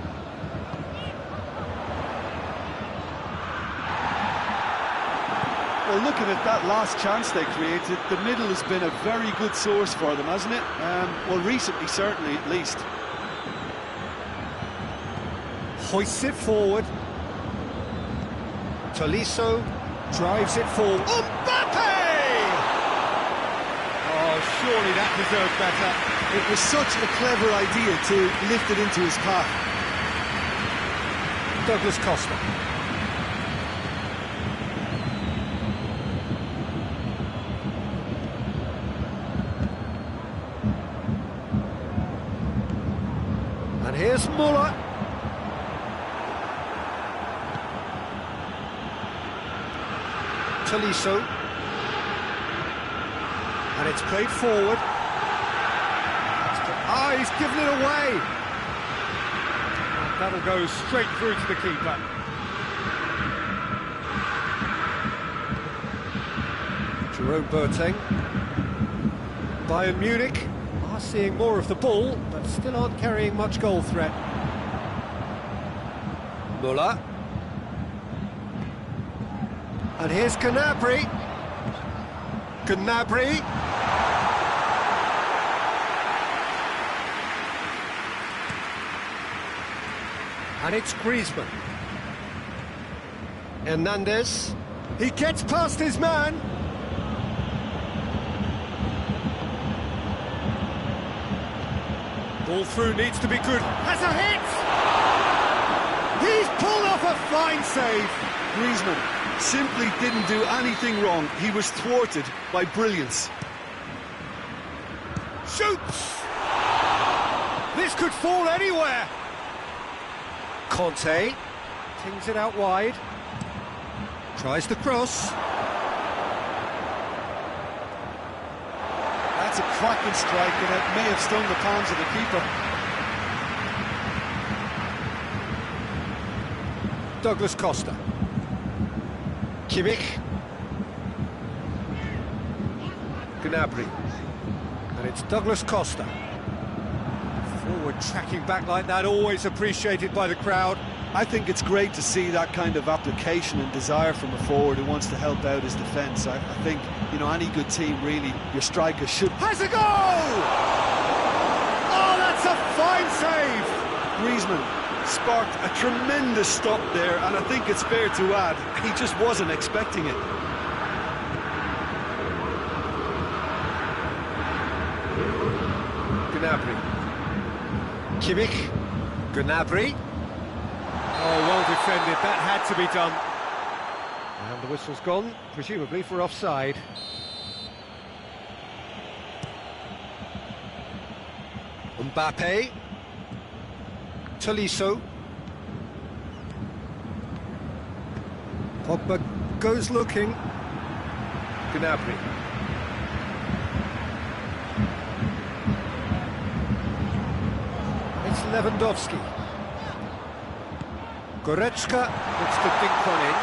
Well, looking at that last chance they created, the middle has been a very good source for them, hasn't it? Well, recently, certainly, at least. Hoists it forward. Tolisso drives it forward. Mbappe! Oh, surely that deserved better. It was such a clever idea to lift it into his path. Douglas Costa. And here's Muller. Tolisso. And it's played forward. Ah, he's given it away. That'll go straight through to the keeper. Jerome Boateng. Bayern Munich are seeing more of the ball, but still aren't carrying much goal threat. Muller. And here's Gnabry. Gnabry. And it's Griezmann. Hernandez. He gets past his man. Ball through needs to be good. Has a hit! He's pulled off a fine save. Griezmann simply didn't do anything wrong. He was thwarted by brilliance. Shoots! This could fall anywhere. Conte tings it out wide. Tries the cross. That's a cracking strike, and it may have stung the palms of the keeper. Douglas Costa. Kimmich. Gnabry. And it's Douglas Costa. Forward tracking back like that, always appreciated by the crowd. I think it's great to see that kind of application and desire from a forward who wants to help out his defence. I think, you know, any good team, really, your striker should... Has a goal! Oh, that's a fine save! Griezmann sparked a tremendous stop there, and I think it's fair to add, he just wasn't expecting it. Gnabry. Kimmich. Gnabry. Oh, well defended, that had to be done. And the whistle's gone, presumably for offside. Mbappe. Tolisso. Pogba goes looking. Gnabry. It's Lewandowski. Goretzka looks to dink one in.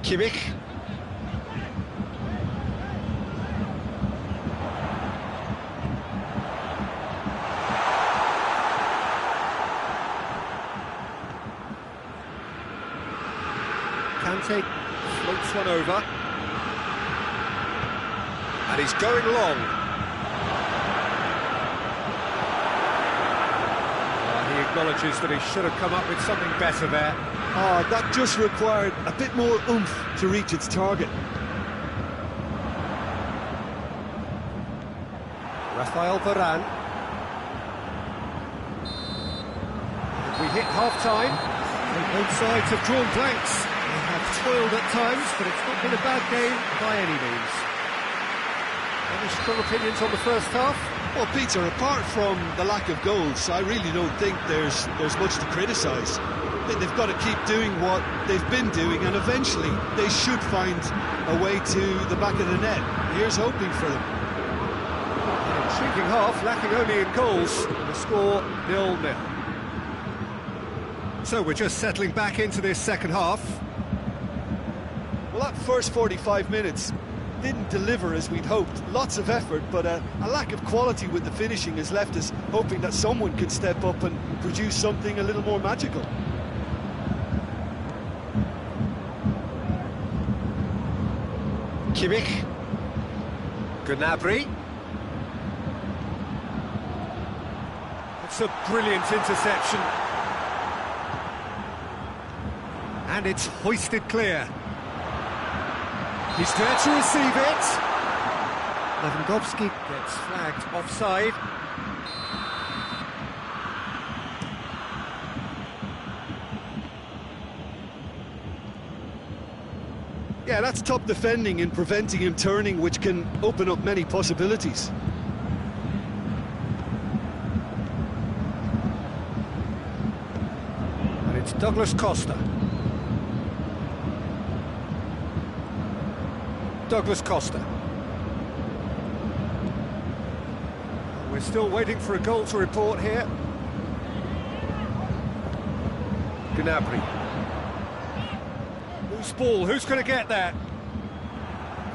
Kimmich. Kante floats one over. And he's going long. He acknowledges that he should have come up with something better there. Oh, that just required a bit more oomph to reach its target. Rafael Varane. We hit half-time. Both sides have drawn blanks. They have toiled at times, but it's not been a bad game by any means. Any strong opinions on the first half? Well, Peter, apart from the lack of goals, I really don't think there's much to criticise. They've got to keep doing what they've been doing, and eventually they should find a way to the back of the net. Here's hoping for them. An intriguing half, lacking only in goals. The score 0-0. So we're just settling back into this second half. Well, that first 45 minutes didn't deliver as we'd hoped. Lots of effort, but a lack of quality with the finishing has left us hoping that someone could step up and produce something a little more magical. Kimmich. Gnabry. It's a brilliant interception. And it's hoisted clear. He's there to receive it. Lewandowski gets flagged offside. Yeah, that's top defending and preventing him turning, which can open up many possibilities. And it's Douglas Costa. Douglas Costa. We're still waiting for a goal to report here. Gnabry. Loose ball, who's going to get that?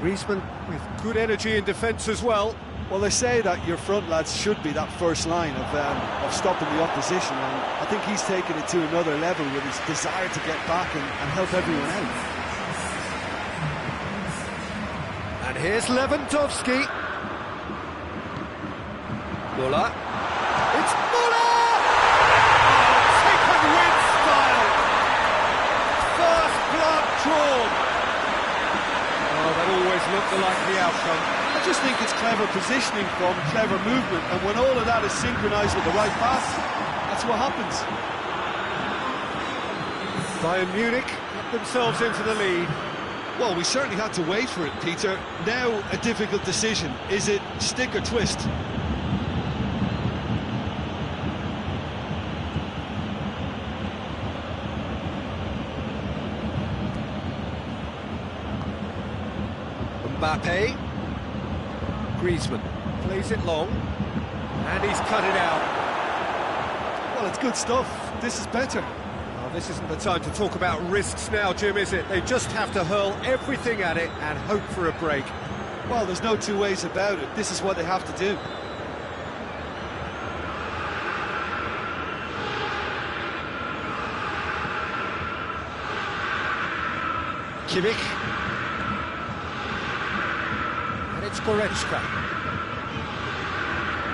Griezmann with good energy in defence as well. Well, they say that your front lads should be that first line of stopping the opposition, and I think he's taken it to another level with his desire to get back and help everyone out. And here's Lewandowski. Muller. It's Muller! Taken with style. First blood drawn. Oh, that always looked the likely outcome. I just think it's clever positioning from clever movement, and when all of that is synchronised with the right pass, that's what happens. Bayern Munich get themselves into the lead. Well, we certainly had to wait for it, Peter. Now a difficult decision. Is it stick or twist? Mbappe. Griezmann plays it long, and he's cut it out. Well, it's good stuff. This is better. Oh, this isn't the time to talk about risks now, Jim, is it? They just have to hurl everything at it and hope for a break. Well, there's no two ways about it. This is what they have to do. Kimmich. And it's Goretzka.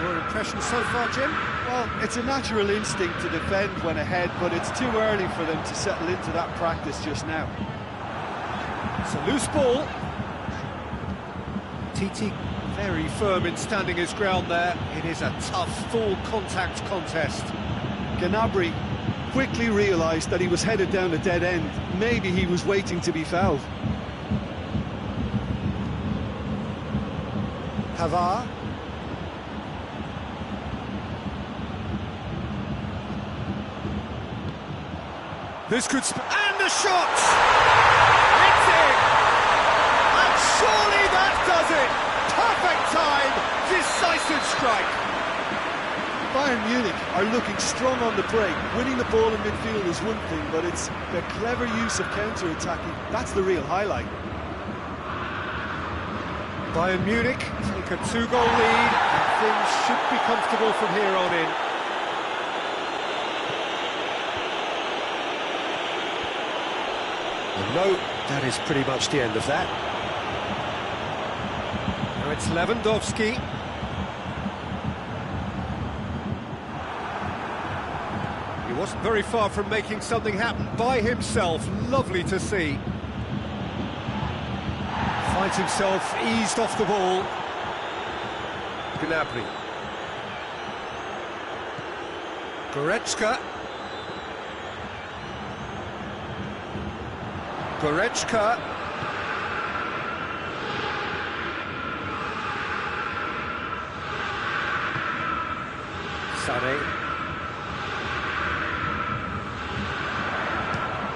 Your impression so far, Jim? Well, it's a natural instinct to defend when ahead, but it's too early for them to settle into that practice just now. It's a loose ball. TT very firm in standing his ground there. It is a tough, full-contact contest. Gnabry quickly realised that he was headed down a dead end. Maybe he was waiting to be fouled. Havard. This could... and the shot! It's in! And surely that does it! Perfect time! Decisive strike! Bayern Munich are looking strong on the break. Winning the ball in midfield is one thing, but it's their clever use of counter-attacking. That's the real highlight. Bayern Munich take a 2-goal lead, and things should be comfortable from here on in. And no, that is pretty much the end of that. Now it's Lewandowski. He wasn't very far from making something happen by himself. Lovely to see. Finds himself eased off the ball. Gnabry. Goretzka. Goretzka. Sané.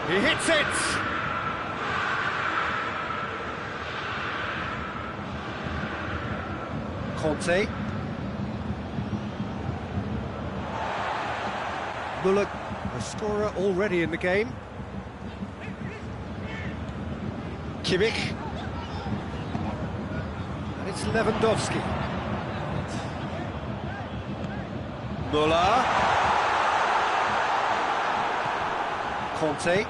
He hits it! Conte. Müller, a scorer already in the game. Kimmich. And it's Lewandowski. Müller. Conte.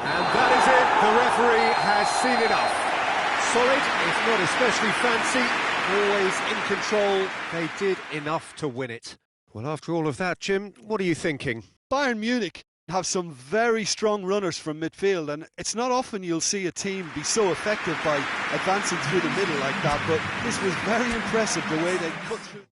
And that is it. The referee has seen enough. Solid, if not especially fancy, always in control. They did enough to win it. Well, after all of that, Jim, what are you thinking? Bayern Munich have some very strong runners from midfield, and it's not often you'll see a team be so effective by advancing through the middle like that, but this was very impressive, the way they cut through.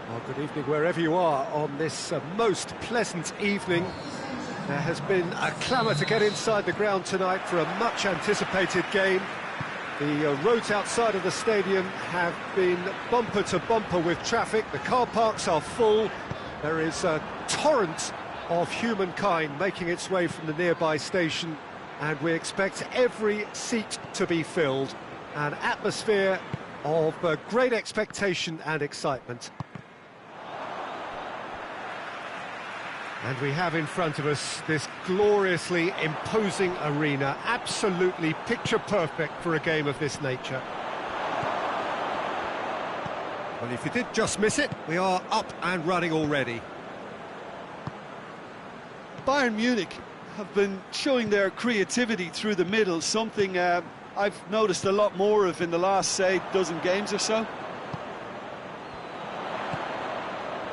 Well, good evening wherever you are on this most pleasant evening. There has been a clamour to get inside the ground tonight for a much-anticipated game. The roads outside of the stadium have been bumper to bumper with traffic. The car parks are full. There is a torrent of humankind making its way from the nearby station, and we expect every seat to be filled. An atmosphere of great expectation and excitement. And we have in front of us this gloriously imposing arena, absolutely picture-perfect for a game of this nature. Well, if you did just miss it, we are up and running already. Bayern Munich have been showing their creativity through the middle, something I've noticed a lot more of in the last, say, dozen games or so.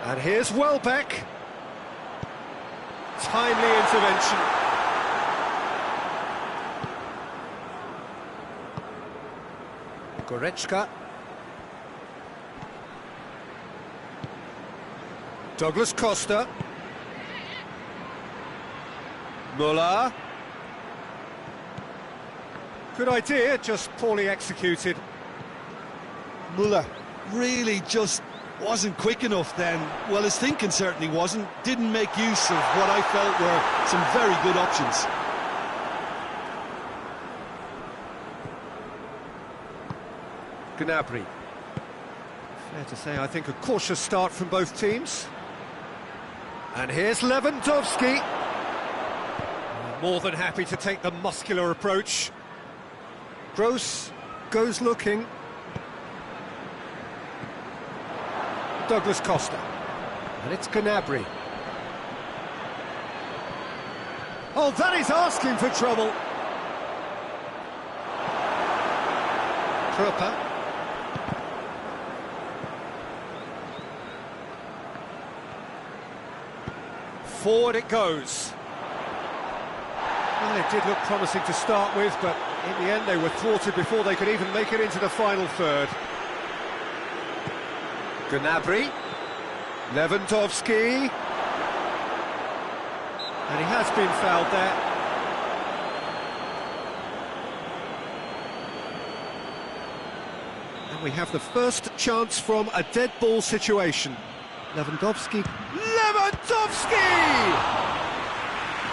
And here's Welbeck. Timely intervention. Goretzka. Douglas Costa. Muller. Good idea, just poorly executed. Muller really just wasn't quick enough then. Well, his thinking certainly wasn't. Didn't make use of what I felt were some very good options. Gnabry. Fair to say, I think a cautious start from both teams. And here's Lewandowski. More than happy to take the muscular approach. Gross goes looking. Douglas Costa. And it's Gnabry. Oh, that is asking for trouble. Proper. Forward it goes. Well, it did look promising to start with, but in the end they were thwarted before they could even make it into the final third. Gnabry, Lewandowski, and he has been fouled there. And we have the first chance from a dead ball situation. Lewandowski.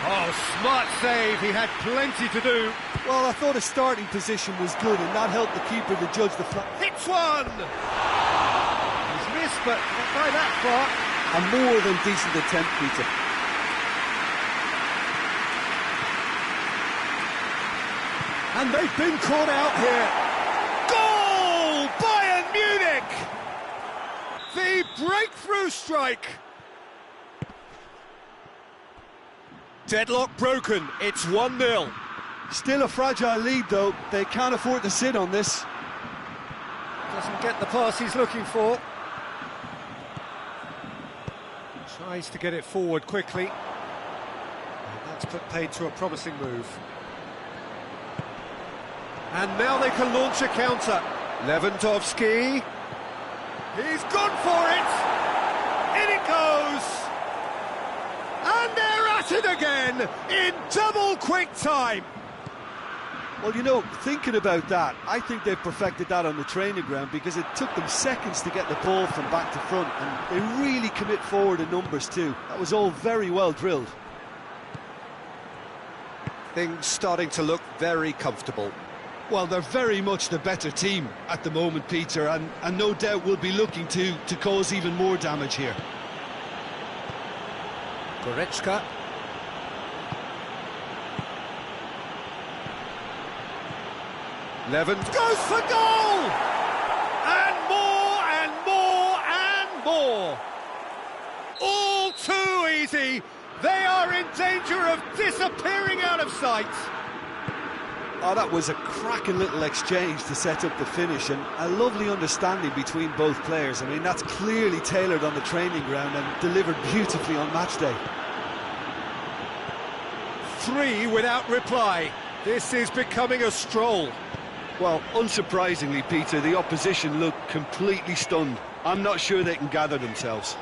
Oh, smart save, he had plenty to do. Well, I thought his starting position was good, and that helped the keeper to judge the flat. Hits one! He's missed, but not by that far. A more than decent attempt, Peter. And they've been caught out here. Goal! Bayern Munich! The breakthrough strike. Deadlock broken, it's 1-0. Still a fragile lead, though. They can't afford to sit on this. Doesn't get the pass he's looking for. Tries to get it forward quickly. And that's put paid to a promising move. And now they can launch a counter. Lewandowski. He's gone for it! In it goes! And they're at it again, in double quick time! Well, you know, thinking about that, I think they've perfected that on the training ground, because it took them seconds to get the ball from back to front, and they really commit forward in numbers too. That was all very well drilled. Things starting to look very comfortable. Well, they're very much the better team at the moment, Peter, and no doubt will be looking to cause even more damage here. Goretzka. Levin goes for goal! And more and more and more! All too easy! They are in danger of disappearing out of sight! Oh, that was a cracking little exchange to set up the finish, and a lovely understanding between both players. I mean, that's clearly tailored on the training ground and delivered beautifully on match day. 3 without reply. This is becoming a stroll. Well, unsurprisingly, Peter, the opposition look completely stunned. I'm not sure they can gather themselves.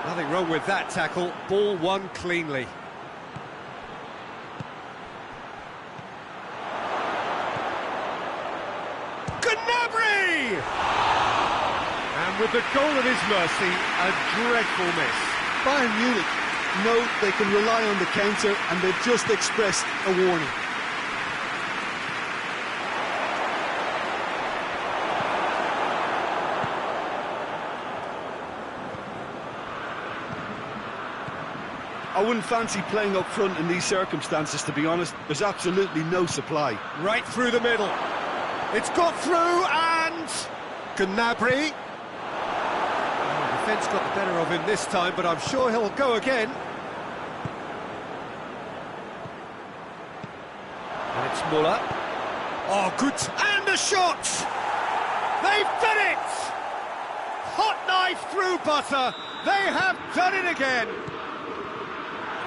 Nothing wrong with that tackle. Ball won cleanly. Gnabry! And with the goal at his mercy, a dreadful miss. Bayern Munich know they can rely on the counter, and they've just expressed a warning. I wouldn't fancy playing up front in these circumstances, to be honest. There's absolutely no supply. Right through the middle. It's got through, and Gnabry. Oh, defence got the better of him this time, but I'm sure he'll go again. And it's Muller. Oh, good. And a shot! They've done it! Hot knife through butter. They have done it again.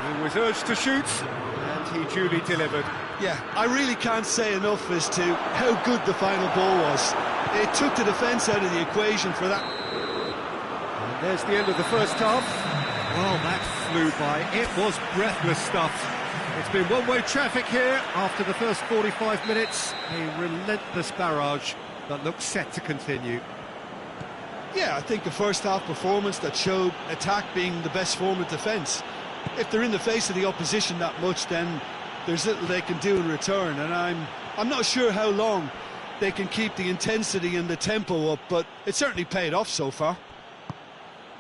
He was urged to shoot, and he duly delivered. Yeah, I really can't say enough as to how good the final ball was. It took the defence out of the equation for that. And there's the end of the first half. Well, that flew by. It was breathless stuff. It's been one-way traffic here after the first 45 minutes. A relentless barrage that looks set to continue. Yeah, I think the first half performance that showed attack being the best form of defence. If they're in the face of the opposition that much, then there's little they can do in return, and I'm not sure how long they can keep the intensity and the tempo up, but it certainly paid off so far.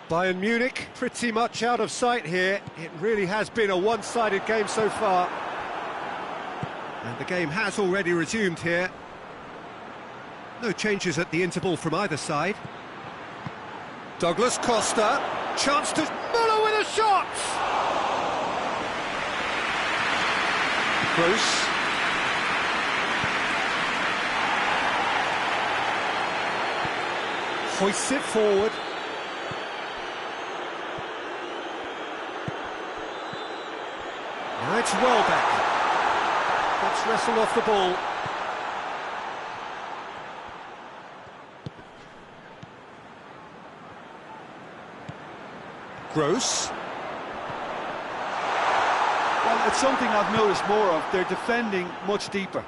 Bayern Munich pretty much out of sight here. It really has been a one-sided game so far. And the game has already resumed here. No changes at the interval from either side. Douglas Costa, chance to... Muller with a shot! Bruce. Hoists it forward. Now it's Welbeck. Gets wrestled off the ball. Gross. Well, it's something I've noticed more of. They're defending much deeper.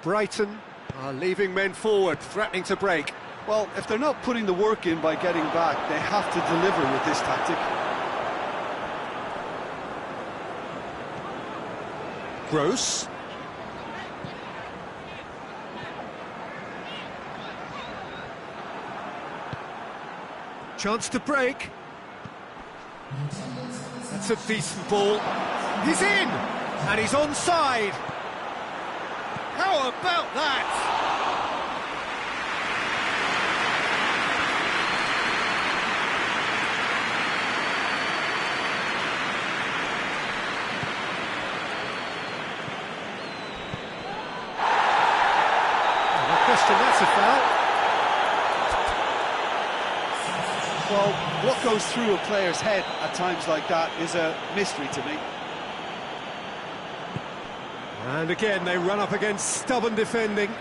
Brighton are leaving men forward, threatening to break. Well, if they're not putting the work in by getting back, they have to deliver with this tactic. Gross. Chance to break. That's a decent ball. He's in! And he's onside! How about that? No question, that's a foul. Well, what goes through a player's head at times like that is a mystery to me. And again, they run up against stubborn defending.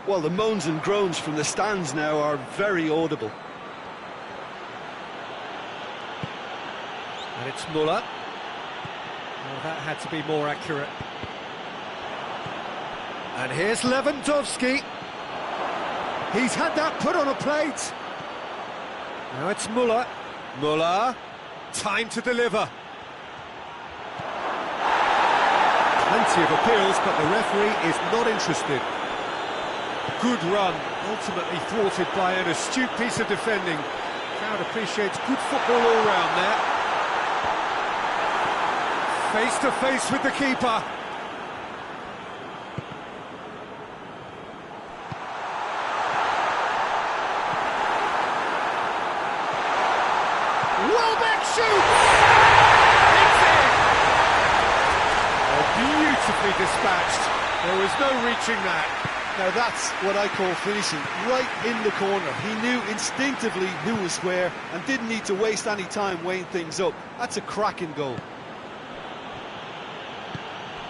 Well, the moans and groans from the stands now are very audible. And it's Muller. Well, that had to be more accurate. And here's Lewandowski. He's had that put on a plate. Now it's Muller. Muller. Time to deliver. Plenty of appeals, but the referee is not interested. Good run, ultimately thwarted by an astute piece of defending. Crowd appreciates good football all round there. Face to face with the keeper. Welbeck shoots! It's in! Oh, beautifully dispatched. There was no reaching that. Now that's what I call finishing, right in the corner. He knew instinctively who was where and didn't need to waste any time weighing things up. That's a cracking goal.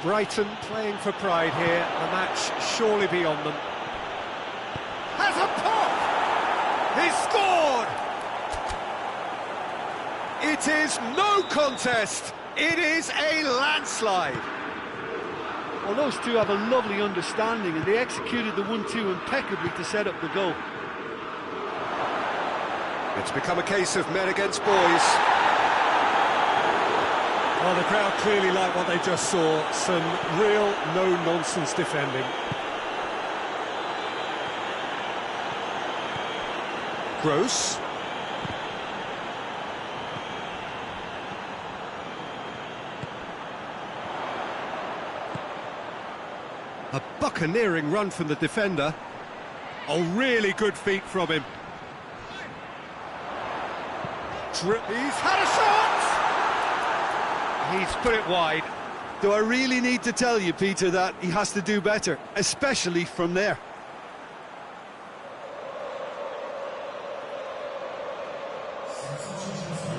Brighton playing for pride here, the match surely beyond them. Has a pop! He's scored! It is no contest, it is a landslide. Well, those two have a lovely understanding, and they executed the 1-2 impeccably to set up the goal. It's become a case of men against boys. Well, the crowd clearly like what they just saw. Some real no-nonsense defending. Gross. A buccaneering run from the defender. Oh, really good feet from him. He's had a shot! He's put it wide. Do I really need to tell you, Peter, that he has to do better, especially from there?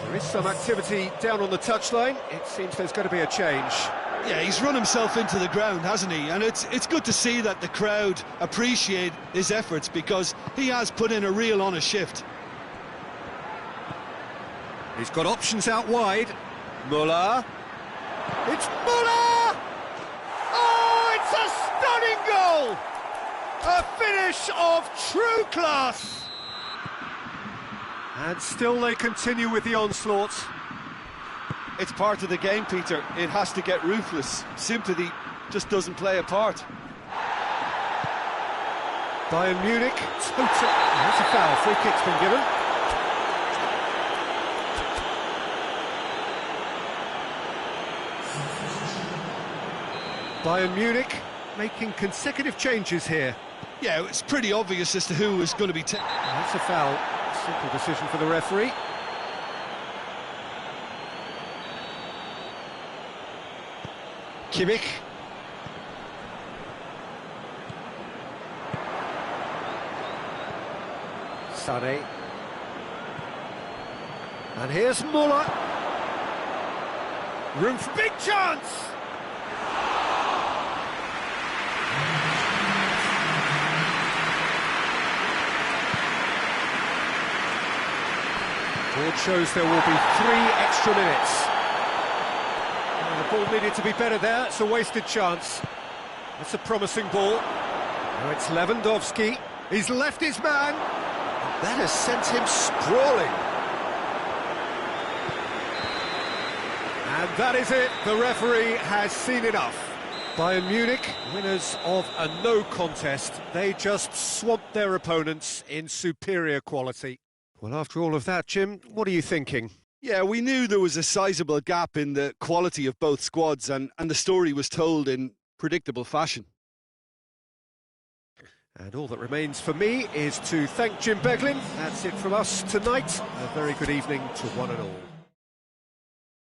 There is some activity down on the touchline. It seems there's going to be a change. Yeah, he's run himself into the ground, hasn't he? And it's good to see that the crowd appreciate his efforts, because he has put in a real honest shift. He's got options out wide. Muller. It's Muller! Oh, it's a stunning goal! A finish of true class! And still they continue with the onslaught. It's part of the game, Peter. It has to get ruthless. Sympathy just doesn't play a part. Bayern Munich, total... That's a foul. Free kick's been given. Bayern Munich making consecutive changes here. Yeah, it's pretty obvious as to who is going to be... That's a foul. Simple decision for the referee. Kimmich. Sané. And here's Muller. Room for big chance! Board shows there will be 3 extra minutes. The ball needed to be better there, it's a wasted chance. That's a promising ball. Now it's Lewandowski, he's left his man. That has sent him sprawling. And that is it, the referee has seen enough. Bayern Munich, winners of a no contest, they just swamped their opponents in superior quality. Well, after all of that, Jim, what are you thinking? Yeah, we knew there was a sizable gap in the quality of both squads, and the story was told in predictable fashion. And all that remains for me is to thank Jim Beglin. That's it from us tonight. A very good evening to one and all.